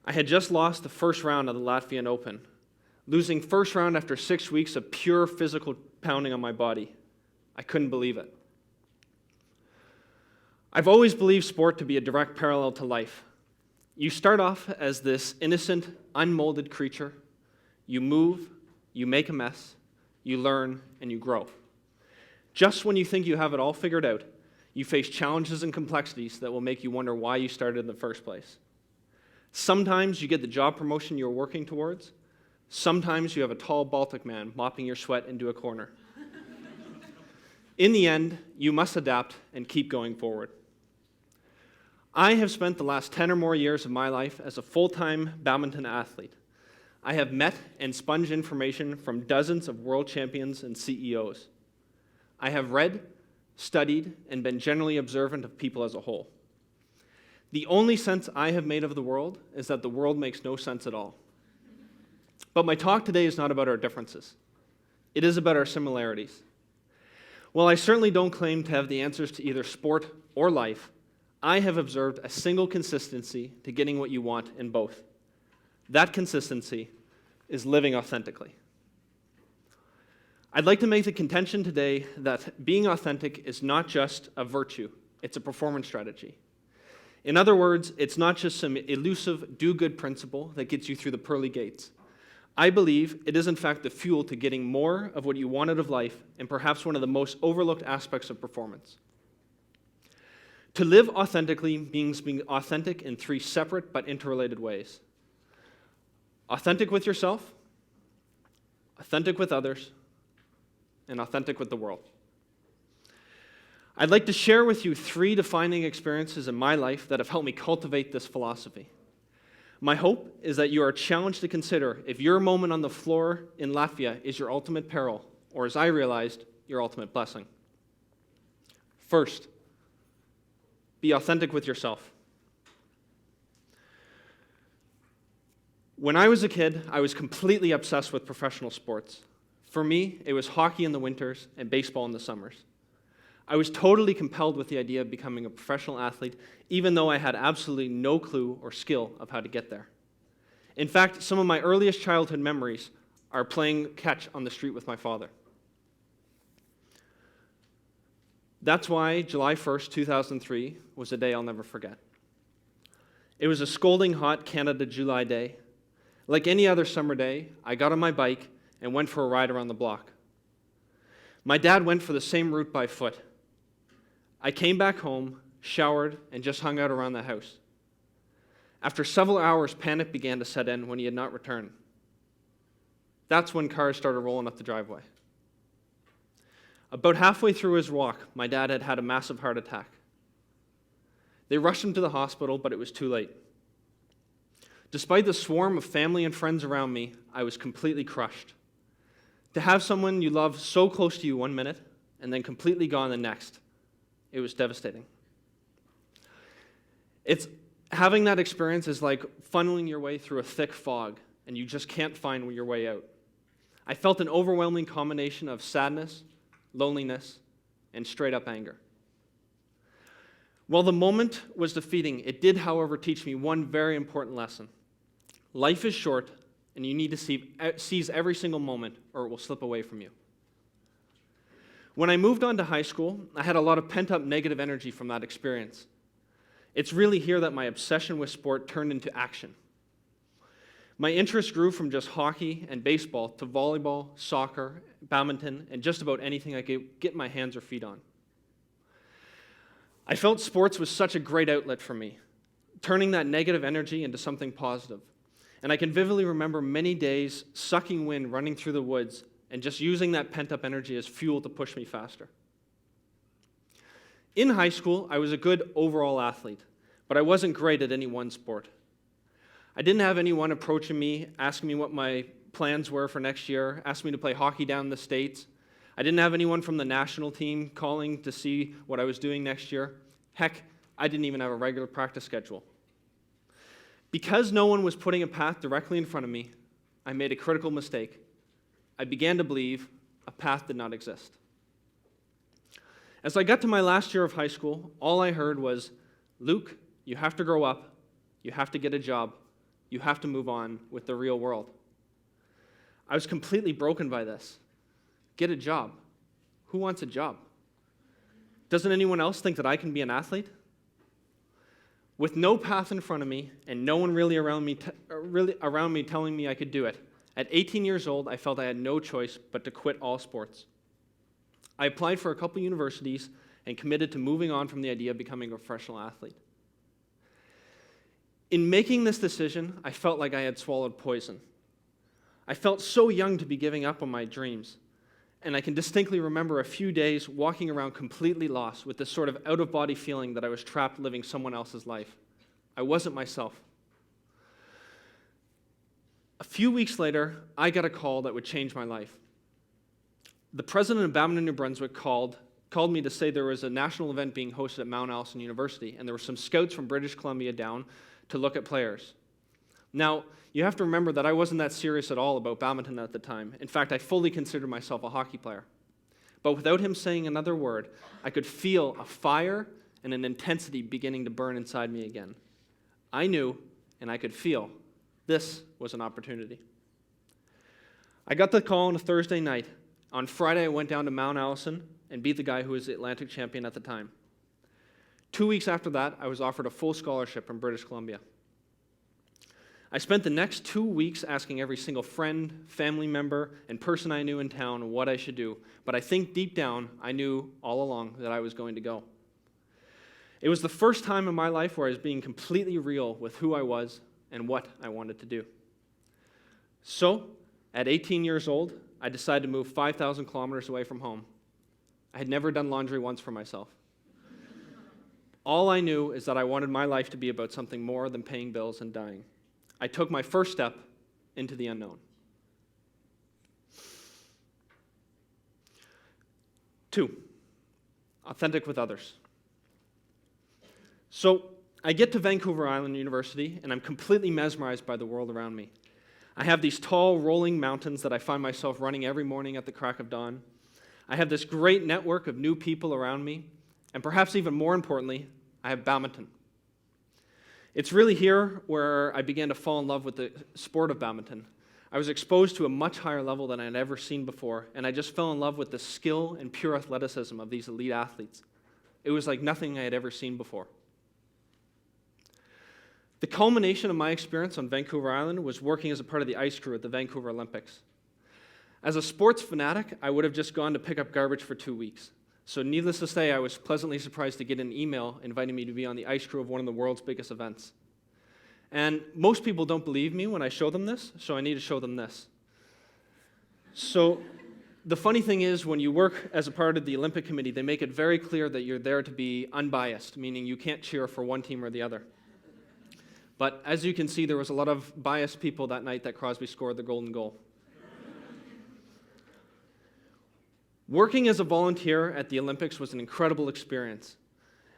I had just lost the first round of the Latvian Open, losing first round after 6 weeks of pure physical pounding on my body. I couldn't believe it. I've always believed sport to be a direct parallel to life. You start off as this innocent, unmolded creature. You move, you make a mess, you learn, and you grow. Just when you think you have it all figured out, you face challenges and complexities that will make you wonder why you started in the first place. Sometimes you get the job promotion you're working towards. Sometimes you have a tall Baltic man mopping your sweat into a corner. In the end, you must adapt and keep going forward. I have spent the last 10 or more years of my life as a full-time badminton athlete. I have met and sponged information from dozens of world champions and CEOs. I have read, studied, and been generally observant of people as a whole. The only sense I have made of the world is that the world makes no sense at all. But my talk today is not about our differences. It is about our similarities. While I certainly don't claim to have the answers to either sport or life, I have observed a single consistency to getting what you want in both. That consistency is living authentically. I'd like to make the contention today that being authentic is not just a virtue, it's a performance strategy. In other words, it's not just some elusive do-good principle that gets you through the pearly gates. I believe it is in fact the fuel to getting more of what you want out of life, and perhaps one of the most overlooked aspects of performance. To live authentically means being authentic in three separate but interrelated ways. Authentic with yourself, authentic with others, and authentic with the world. I'd like to share with you three defining experiences in my life that have helped me cultivate this philosophy. My hope is that you are challenged to consider if your moment on the floor in Latvia is your ultimate peril, or as I realized, your ultimate blessing. First, be authentic with yourself. When I was a kid, I was completely obsessed with professional sports. For me, it was hockey in the winters and baseball in the summers. I was totally compelled with the idea of becoming a professional athlete, even though I had absolutely no clue or skill of how to get there. In fact, some of my earliest childhood memories are playing catch on the street with my father. That's why July 1st, 2003 was a day I'll never forget. It was a scalding hot Canada July day. Like any other summer day, I got on my bike and went for a ride around the block. My dad went for the same route by foot. I came back home, showered, and just hung out around the house. After several hours, panic began to set in when he had not returned. That's when cars started rolling up the driveway. About halfway through his walk, my dad had had a massive heart attack. They rushed him to the hospital, but it was too late. Despite the swarm of family and friends around me, I was completely crushed. To have someone you love so close to you one minute and then completely gone the next, it was devastating. Having that experience is like funneling your way through a thick fog, and you just can't find your way out. I felt an overwhelming combination of sadness, loneliness, and straight-up anger. While the moment was defeating, it did, however, teach me one very important lesson. Life is short, and you need to seize every single moment, or it will slip away from you. When I moved on to high school, I had a lot of pent-up negative energy from that experience. It's really here that my obsession with sport turned into action. My interest grew from just hockey and baseball to volleyball, soccer, badminton, and just about anything I could get my hands or feet on. I felt sports was such a great outlet for me, turning that negative energy into something positive. And I can vividly remember many days sucking wind running through the woods and just using that pent-up energy as fuel to push me faster. In high school, I was a good overall athlete, but I wasn't great at any one sport. I didn't have anyone approaching me, asking me what my plans were for next year, asking me to play hockey down in the States. I didn't have anyone from the national team calling to see what I was doing next year. Heck, I didn't even have a regular practice schedule. Because no one was putting a path directly in front of me, I made a critical mistake. I began to believe a path did not exist. As I got to my last year of high school, all I heard was, "Luke, you have to grow up, you have to get a job, you have to move on with the real world." I was completely broken by this. Get a job? Who wants a job? Doesn't anyone else think that I can be an athlete? With no path in front of me and no one really around me telling me I could do it, at 18 years old, I felt I had no choice but to quit all sports. I applied for a couple universities and committed to moving on from the idea of becoming a professional athlete. In making this decision, I felt like I had swallowed poison. I felt so young to be giving up on my dreams. And I can distinctly remember a few days walking around completely lost with this sort of out-of-body feeling that I was trapped living someone else's life. I wasn't myself. A few weeks later, I got a call that would change my life. The president of Badminton, New Brunswick called me to say there was a national event being hosted at Mount Allison University, and there were some scouts from British Columbia down to look at players. Now, you have to remember that I wasn't that serious at all about badminton at the time. In fact, I fully considered myself a hockey player. But without him saying another word, I could feel a fire and an intensity beginning to burn inside me again. I knew, and I could feel, this was an opportunity. I got the call on a Thursday night. On Friday, I went down to Mount Allison and beat the guy who was the Atlantic champion at the time. 2 weeks after that, I was offered a full scholarship in British Columbia. I spent the next 2 weeks asking every single friend, family member, and person I knew in town what I should do, but I think deep down, I knew all along that I was going to go. It was the first time in my life where I was being completely real with who I was and what I wanted to do. So, at 18 years old, I decided to move 5,000 kilometers away from home. I had never done laundry once for myself. All I knew is that I wanted my life to be about something more than paying bills and dying. I took my first step into the unknown. 2, authentic with others. So, I get to Vancouver Island University, and I'm completely mesmerized by the world around me. I have these tall, rolling mountains that I find myself running every morning at the crack of dawn. I have this great network of new people around me, and perhaps even more importantly, I have badminton. It's really here where I began to fall in love with the sport of badminton. I was exposed to a much higher level than I had ever seen before, and I just fell in love with the skill and pure athleticism of these elite athletes. It was like nothing I had ever seen before. The culmination of my experience on Vancouver Island was working as a part of the ice crew at the Vancouver Olympics. As a sports fanatic, I would have just gone to pick up garbage for 2 weeks. So needless to say, I was pleasantly surprised to get an email inviting me to be on the ice crew of one of the world's biggest events. And most people don't believe me when I show them this, so I need to show them this. So the funny thing is, when you work as a part of the Olympic Committee, they make it very clear that you're there to be unbiased, meaning you can't cheer for one team or the other. But as you can see, there was a lot of biased people that night that Crosby scored the golden goal. Working as a volunteer at the Olympics was an incredible experience.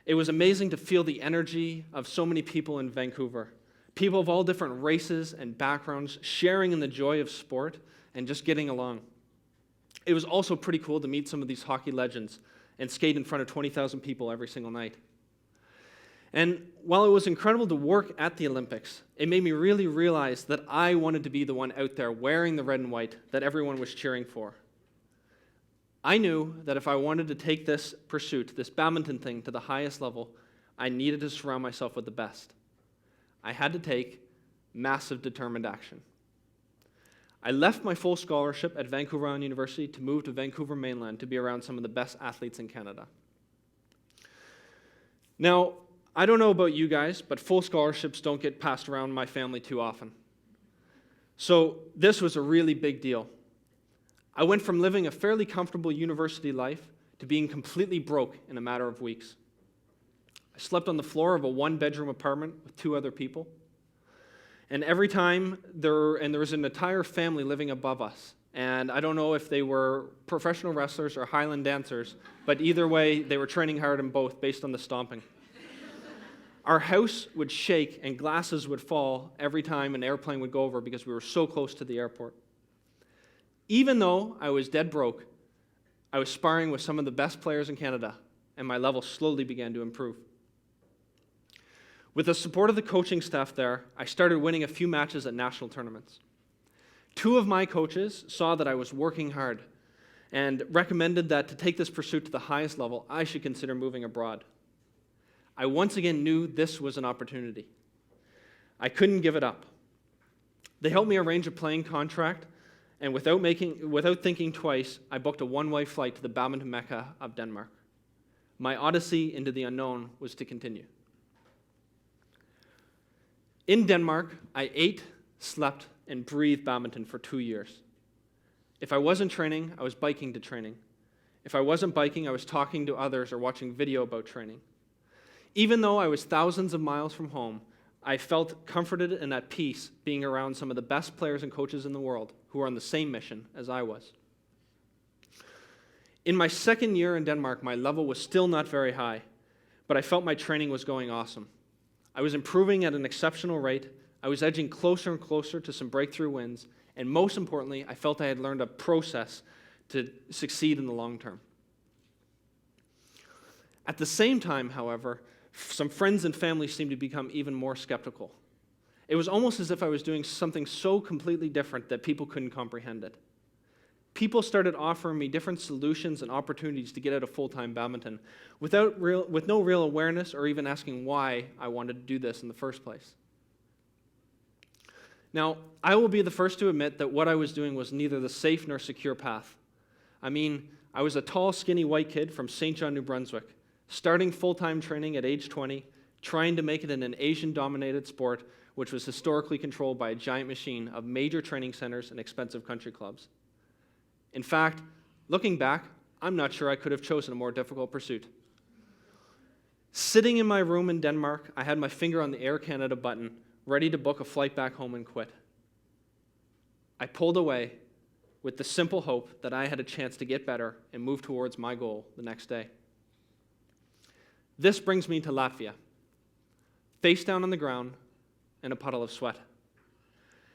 It was amazing to feel the energy of so many people in Vancouver. People of all different races and backgrounds sharing in the joy of sport and just getting along. It was also pretty cool to meet some of these hockey legends and skate in front of 20,000 people every single night. And while it was incredible to work at the Olympics, it made me really realize that I wanted to be the one out there wearing the red and white that everyone was cheering for. I knew that if I wanted to take this pursuit, this badminton thing, to the highest level, I needed to surround myself with the best. I had to take massive determined action. I left my full scholarship at Vancouver Island University to move to Vancouver mainland to be around some of the best athletes in Canada. Now, I don't know about you guys, but full scholarships don't get passed around my family too often. So this was a really big deal. I went from living a fairly comfortable university life to being completely broke in a matter of weeks. I slept on the floor of a one-bedroom apartment with 2 other people. And every time there was an entire family living above us. And I don't know if they were professional wrestlers or Highland dancers, but either way, they were training hard in both based on the stomping. Our house would shake and glasses would fall every time an airplane would go over because we were so close to the airport. Even though I was dead broke, I was sparring with some of the best players in Canada, and my level slowly began to improve. With the support of the coaching staff there, I started winning a few matches at national tournaments. 2 of my coaches saw that I was working hard and recommended that to take this pursuit to the highest level, I should consider moving abroad. I once again knew this was an opportunity. I couldn't give it up. They helped me arrange a playing contract, and without thinking twice, I booked a one-way flight to the badminton mecca of Denmark. My odyssey into the unknown was to continue. In Denmark, I ate, slept, and breathed badminton for 2 years. If I wasn't training, I was biking to training. If I wasn't biking, I was talking to others or watching video about training. Even though I was thousands of miles from home, I felt comforted and at peace being around some of the best players and coaches in the world who were on the same mission as I was. In my second year in Denmark, my level was still not very high, but I felt my training was going awesome. I was improving at an exceptional rate, I was edging closer and closer to some breakthrough wins, and most importantly, I felt I had learned a process to succeed in the long term. At the same time, however, some friends and family seemed to become even more skeptical. It was almost as if I was doing something so completely different that people couldn't comprehend it. People started offering me different solutions and opportunities to get out of full-time badminton with no real awareness or even asking why I wanted to do this in the first place. Now, I will be the first to admit that what I was doing was neither the safe nor secure path. I mean, I was a tall, skinny white kid from St. John, New Brunswick, starting full-time training at age 20, trying to make it in an Asian-dominated sport which was historically controlled by a giant machine of major training centers and expensive country clubs. In fact, looking back, I'm not sure I could have chosen a more difficult pursuit. Sitting in my room in Denmark, I had my finger on the Air Canada button, ready to book a flight back home and quit. I pulled away with the simple hope that I had a chance to get better and move towards my goal the next day. This brings me to Latvia, face down on the ground in a puddle of sweat.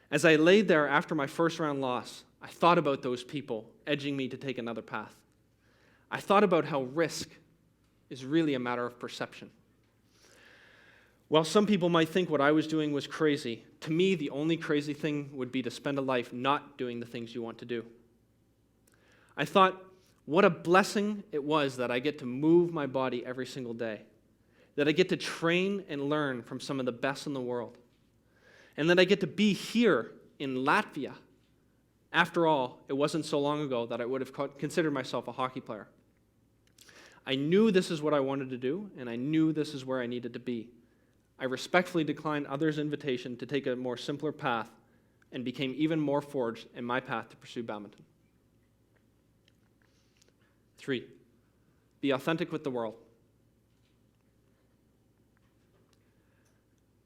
As I laid there after my first round loss, I thought about those people edging me to take another path. I thought about how risk is really a matter of perception. While some people might think what I was doing was crazy, to me the only crazy thing would be to spend a life not doing the things you want to do. I thought, what a blessing it was that I get to move my body every single day, that I get to train and learn from some of the best in the world, and that I get to be here in Latvia. After all, it wasn't so long ago that I would have considered myself a hockey player. I knew this is what I wanted to do, and I knew this is where I needed to be. I respectfully declined others' invitation to take a more simpler path and became even more forged in my path to pursue badminton. 3, be authentic with the world.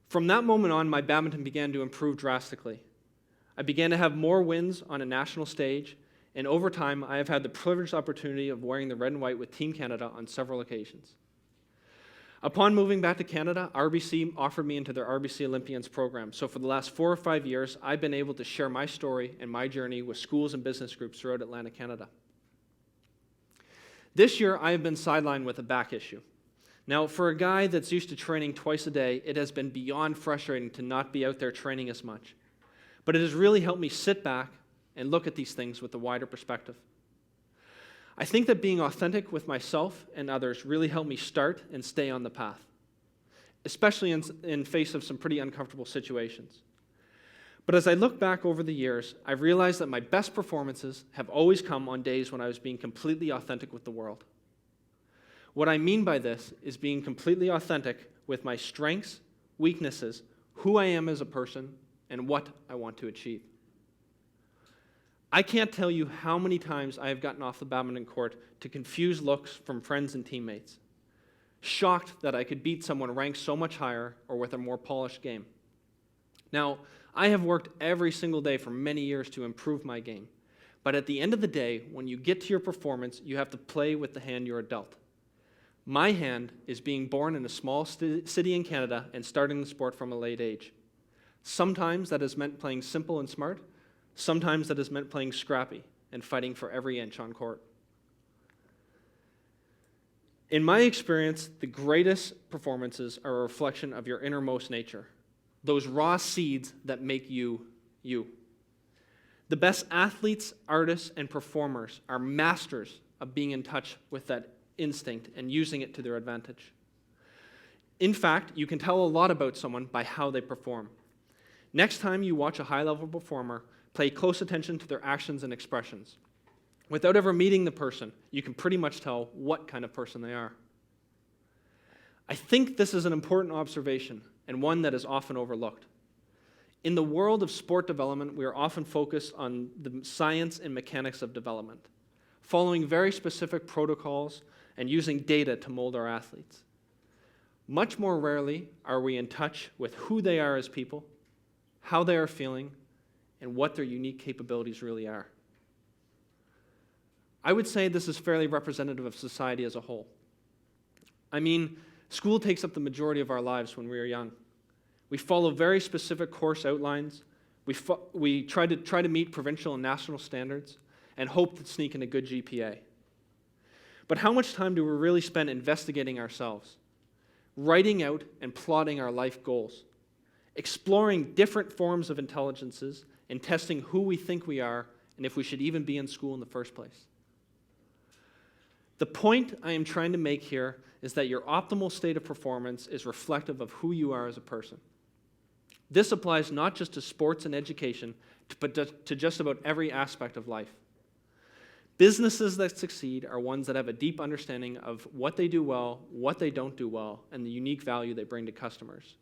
From that moment on, my badminton began to improve drastically. I began to have more wins on a national stage, and over time, I have had the privileged opportunity of wearing the red and white with Team Canada on several occasions. Upon moving back to Canada, RBC offered me into their RBC Olympians program. So for the last 4 or 5 years, I've been able to share my story and my journey with schools and business groups throughout Atlantic Canada. This year, I have been sidelined with a back issue. Now, for a guy that's used to training twice a day, it has been beyond frustrating to not be out there training as much. But it has really helped me sit back and look at these things with a wider perspective. I think that being authentic with myself and others really helped me start and stay on the path, especially in face of some pretty uncomfortable situations. But as I look back over the years, I've realized that my best performances have always come on days when I was being completely authentic with the world. What I mean by this is being completely authentic with my strengths, weaknesses, who I am as a person, and what I want to achieve. I can't tell you how many times I have gotten off the badminton court to confused looks from friends and teammates, shocked that I could beat someone ranked so much higher or with a more polished game. Now, I have worked every single day for many years to improve my game, but at the end of the day, when you get to your performance, you have to play with the hand you are dealt. My hand is being born in a small city in Canada and starting the sport from a late age. Sometimes that has meant playing simple and smart. Sometimes that has meant playing scrappy and fighting for every inch on court. In my experience, the greatest performances are a reflection of your innermost nature, those raw seeds that make you, you. The best athletes, artists, and performers are masters of being in touch with that instinct and using it to their advantage. In fact, you can tell a lot about someone by how they perform. Next time you watch a high-level performer, pay close attention to their actions and expressions. Without ever meeting the person, you can pretty much tell what kind of person they are. I think this is an important observation and one that is often overlooked. In the world of sport development, we are often focused on the science and mechanics of development, following very specific protocols and using data to mold our athletes. Much more rarely are we in touch with who they are as people, how they are feeling, and what their unique capabilities really are. I would say this is fairly representative of society as a whole. I mean, school takes up the majority of our lives when we are young. We follow very specific course outlines. We try to meet provincial and national standards and hope to sneak in a good GPA. But how much time do we really spend investigating ourselves, writing out and plotting our life goals, exploring different forms of intelligences, and testing who we think we are and if we should even be in school in the first place? The point I am trying to make here is that your optimal state of performance is reflective of who you are as a person. This applies not just to sports and education, but to just about every aspect of life. Businesses that succeed are ones that have a deep understanding of what they do well, what they don't do well, and the unique value they bring to customers.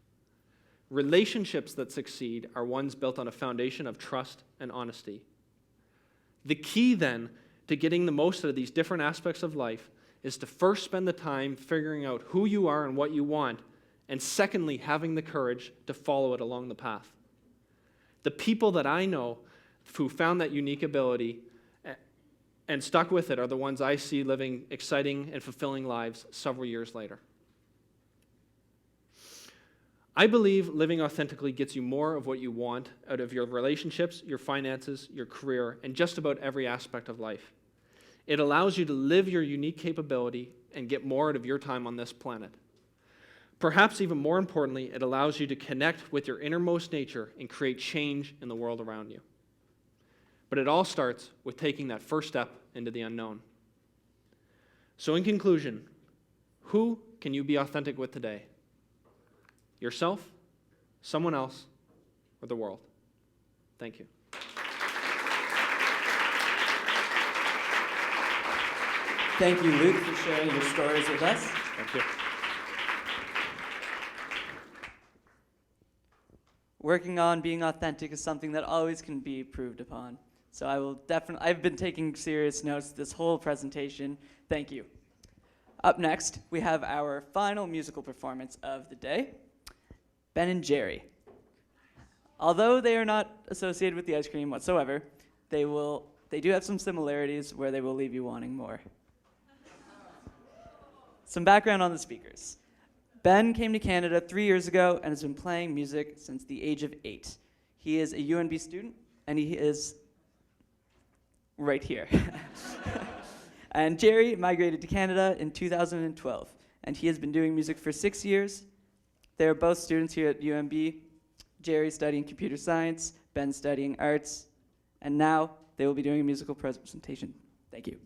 Relationships that succeed are ones built on a foundation of trust and honesty. The key, then, to getting the most out of these different aspects of life is to first spend the time figuring out who you are and what you want, and secondly, having the courage to follow it along the path. The people that I know who found that unique ability and stuck with it are the ones I see living exciting and fulfilling lives several years later. I believe living authentically gets you more of what you want out of your relationships, your finances, your career, and just about every aspect of life. It allows you to live your unique capability and get more out of your time on this planet. Perhaps even more importantly, it allows you to connect with your innermost nature and create change in the world around you. But it all starts with taking that first step into the unknown. So in conclusion, who can you be authentic with today? Yourself, someone else, or the world? Thank you. Thank you, Luke, for sharing your stories with us. Thank you. Working on being authentic is something that always can be improved upon. So I've been taking serious notes this whole presentation. Thank you. Up next, we have our final musical performance of the day, Ben and Jerry. Although they are not associated with the ice cream whatsoever, they do have some similarities where they will leave you wanting more. Some background on the speakers. Ben came to Canada 3 years ago and has been playing music since the age of 8. He is a UNB student, and he is right here. And Jerry migrated to Canada in 2012, and he has been doing music for 6 years. They are both students here at UNB. Jerry studying computer science, Ben studying arts, and now they will be doing a musical presentation. Thank you.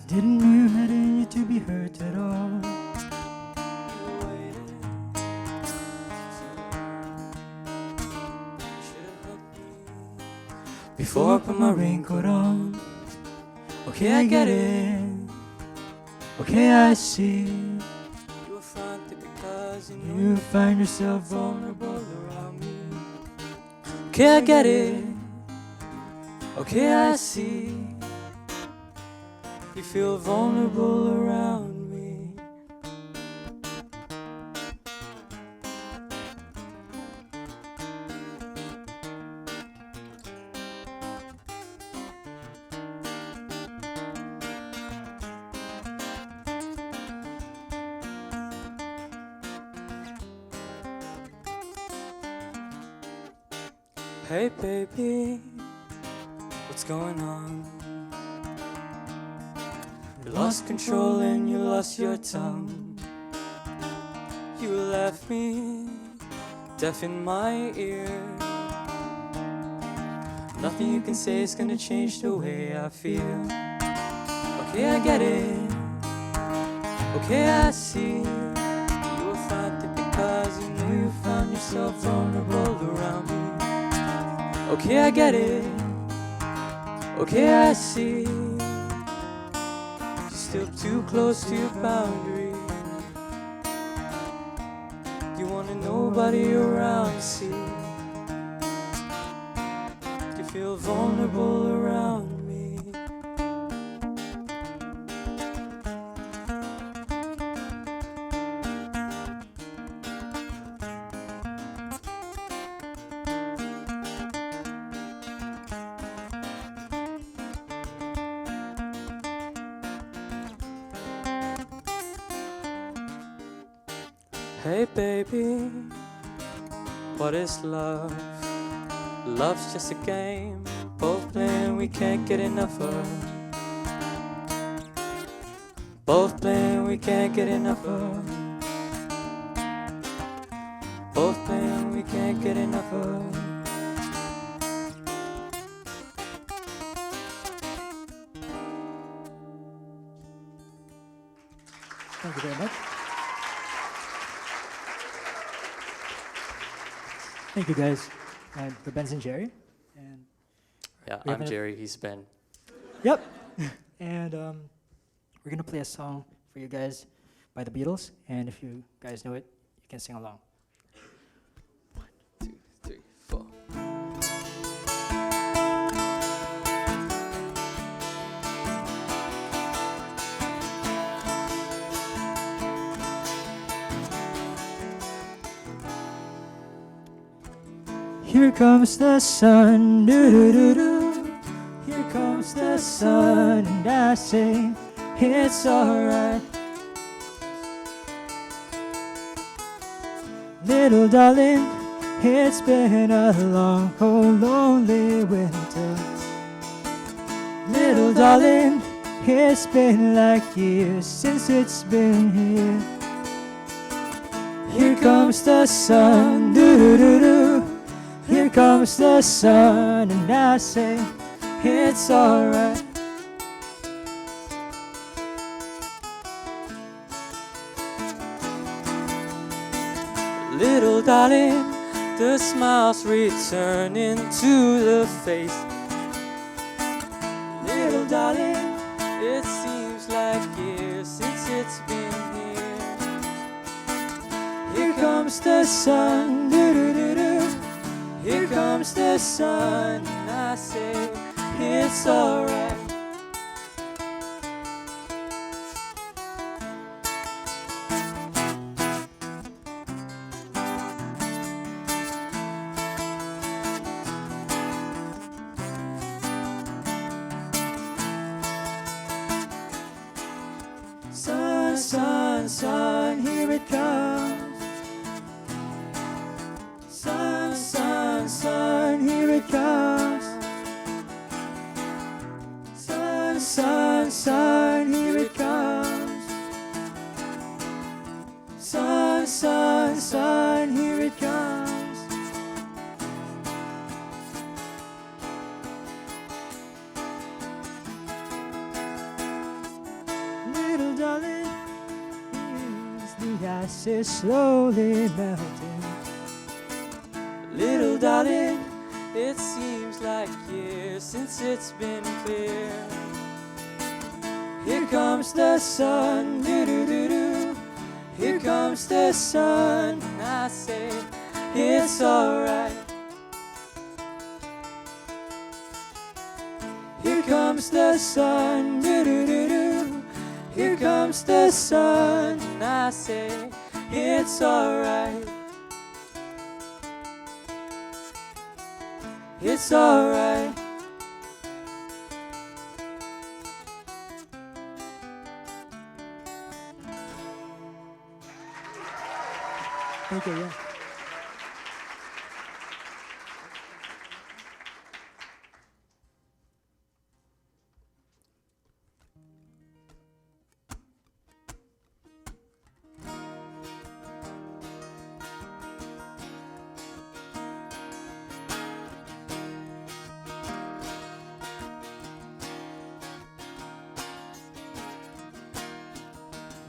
Didn't mean you to be hurt at all. before I put my raincoat on. Okay, I get it. Okay, I see. You were frantic because you find yourself vulnerable around me. Okay, I get it. Okay, I see. You feel vulnerable around me. Hey baby, what's going on? You lost control and you lost your tongue. You left me deaf in my ear. Nothing you can say is gonna change the way I feel. Okay, I get it. Okay, I see. You were frantic because you knew you found yourself vulnerable around me. Okay, I get it. Okay, I see. You're still too close to your boundary. You wanted nobody around to see. You feel vulnerable around me. Hey baby, what is love? Love's just a game, both playing we can't get enough of. Both playing we can't get enough of. Both playing we can't get enough of. Thank you very much. Thank you guys. And for Ben's and Jerry. And Yeah, we have I'm an- Jerry, he's Ben. Yep. And we're gonna play a song for you guys by the Beatles. And if you guys know it, you can sing along. 1, 2, 3, 4. Here comes the sun, doo-doo-doo-doo. Here comes the sun, and I say it's alright. Little darling, it's been a long, cold, lonely winter. Little darling, it's been like years since it's been here. Here comes the sun, doo-doo-doo-doo. Here comes the sun, and I say it's alright. Little darling, the smiles returning to the face. Little darling, it seems like years since it's been here. Here comes the sun, doo-doo-doo-doo. Here comes the sun, And I say it's alright. sun, sun, sun, here it comes. Sun, sun, sun, here it comes. Sun, sun, sun, here it comes. Sun, sun, sun, here it comes. Little darling, is the ice is slowly melting. Little darling, It seems like years since it's been clear. Here comes the sun, doo-doo-doo-doo. Here comes the sun, and I say it's alright. Here comes the sun, doo-doo-doo-doo. Here comes the sun, and I say it's alright. It's alright. Thank you, yeah.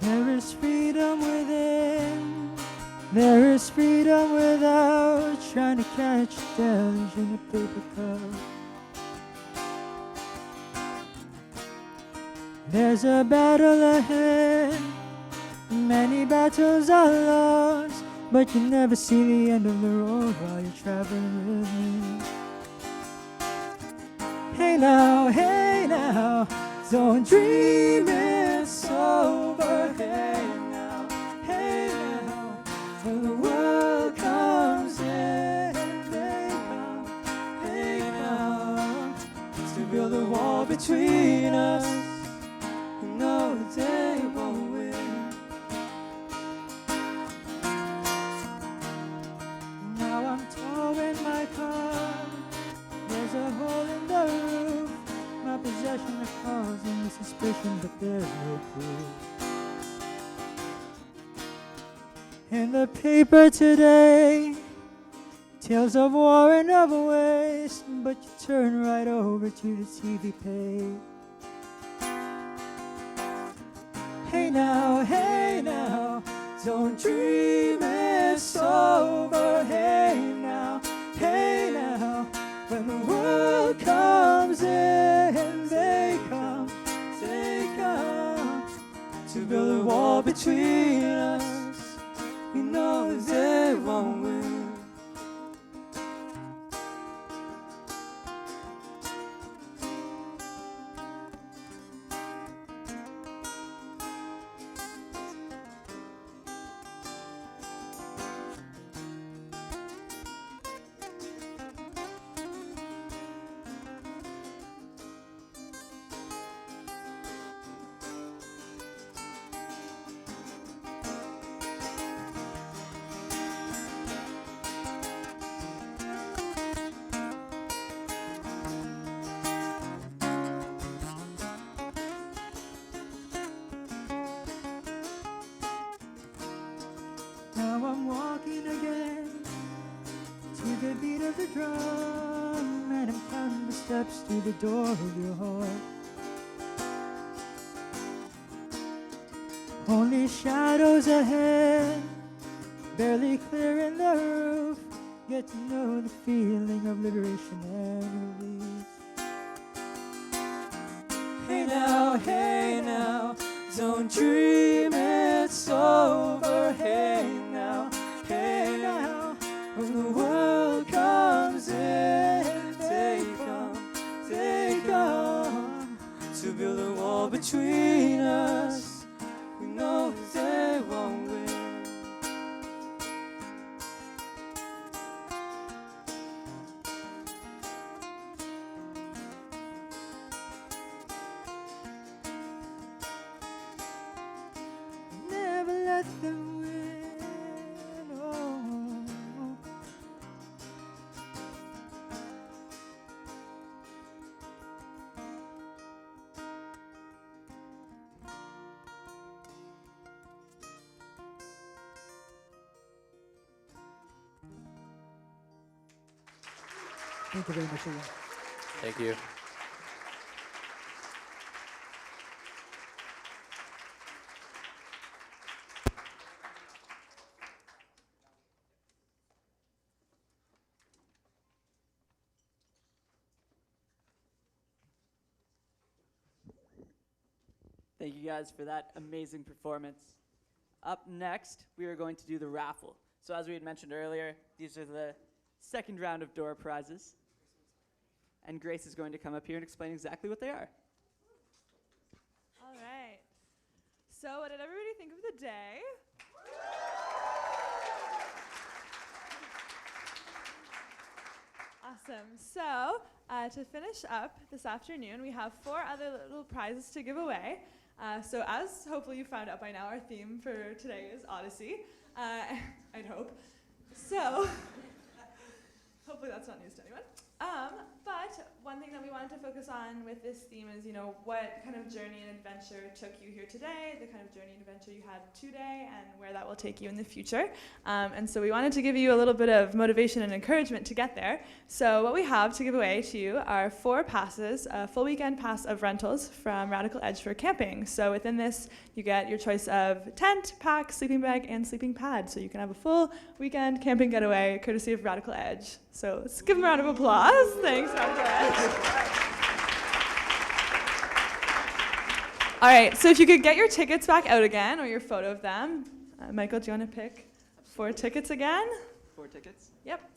There is freedom within. There is freedom without trying to catch a deluge in a paper cup. There's a battle ahead. Many battles are lost, but you never see the end of the road while you're traveling with me. Hey now, don't dream it's over. Hey now, when the world comes in, they come, hey now, to build a wall between us. No, they won't win. Now I'm towing my car. There's a hole in the roof. My possession is causing me suspicion, but there's no proof. In the paper today, tales of war and of waste, but you turn right over to the TV page. Hey now, don't dream it's over. Hey now, when the world comes in, they come to build a wall between us. We know they won't win. Now I'm walking again to the beat of the drum, and I'm counting the steps to the door of your heart. Only shadows ahead, barely clearing the roof. Get to know the feeling of liberation and release. Hey now, don't dream it's over. Hey now, when the world comes in, they come to build a wall between us. We know they won't win. Never let them win. Oh. Thank you very much, everyone. Thank you. Thank you guys for that amazing performance. Up next, we are going to do the raffle. So as we had mentioned earlier, these are the second round of door prizes. And Grace is going to come up here and explain exactly what they are. All right. So what did everybody think of the day? Awesome. So to finish up this afternoon, we have 4 other little prizes to give away. So as hopefully you found out by now, our theme for today is Odyssey. I'd hope. So hopefully that's not news to anyone. But one thing that we wanted to focus on with this theme is, what kind of journey and adventure took you here today, the kind of journey and adventure you had today, and where that will take you in the future. And so we wanted to give you a little bit of motivation and encouragement to get there. So what we have to give away to you are 4 passes, a full weekend pass of rentals from Radical Edge for camping. So within this, you get your choice of tent, pack, sleeping bag, and sleeping pad. So you can have a full weekend camping getaway courtesy of Radical Edge. So let's give them a round of applause. Thanks, Radical Edge. All right, so if you could get your tickets back out again, or your photo of them. Michael, do you want to pick 4 tickets again? 4 tickets? Yep.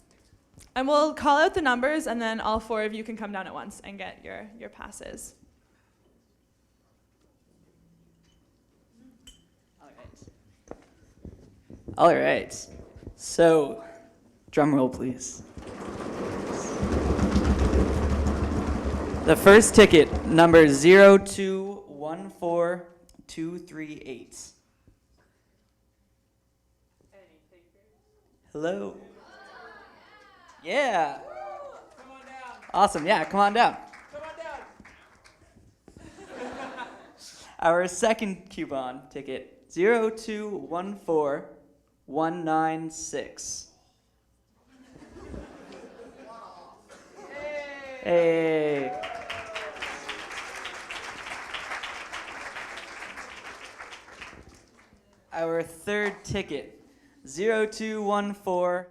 And we'll call out the numbers, and then all 4 of you can come down at once and get your passes. All right. So, drum roll, please. The first ticket, number 0214238. Hello. Yeah. Come on down. Awesome. Yeah, come on down. Come on down. Our second coupon ticket, 0214196. Hey. Our third ticket, 0214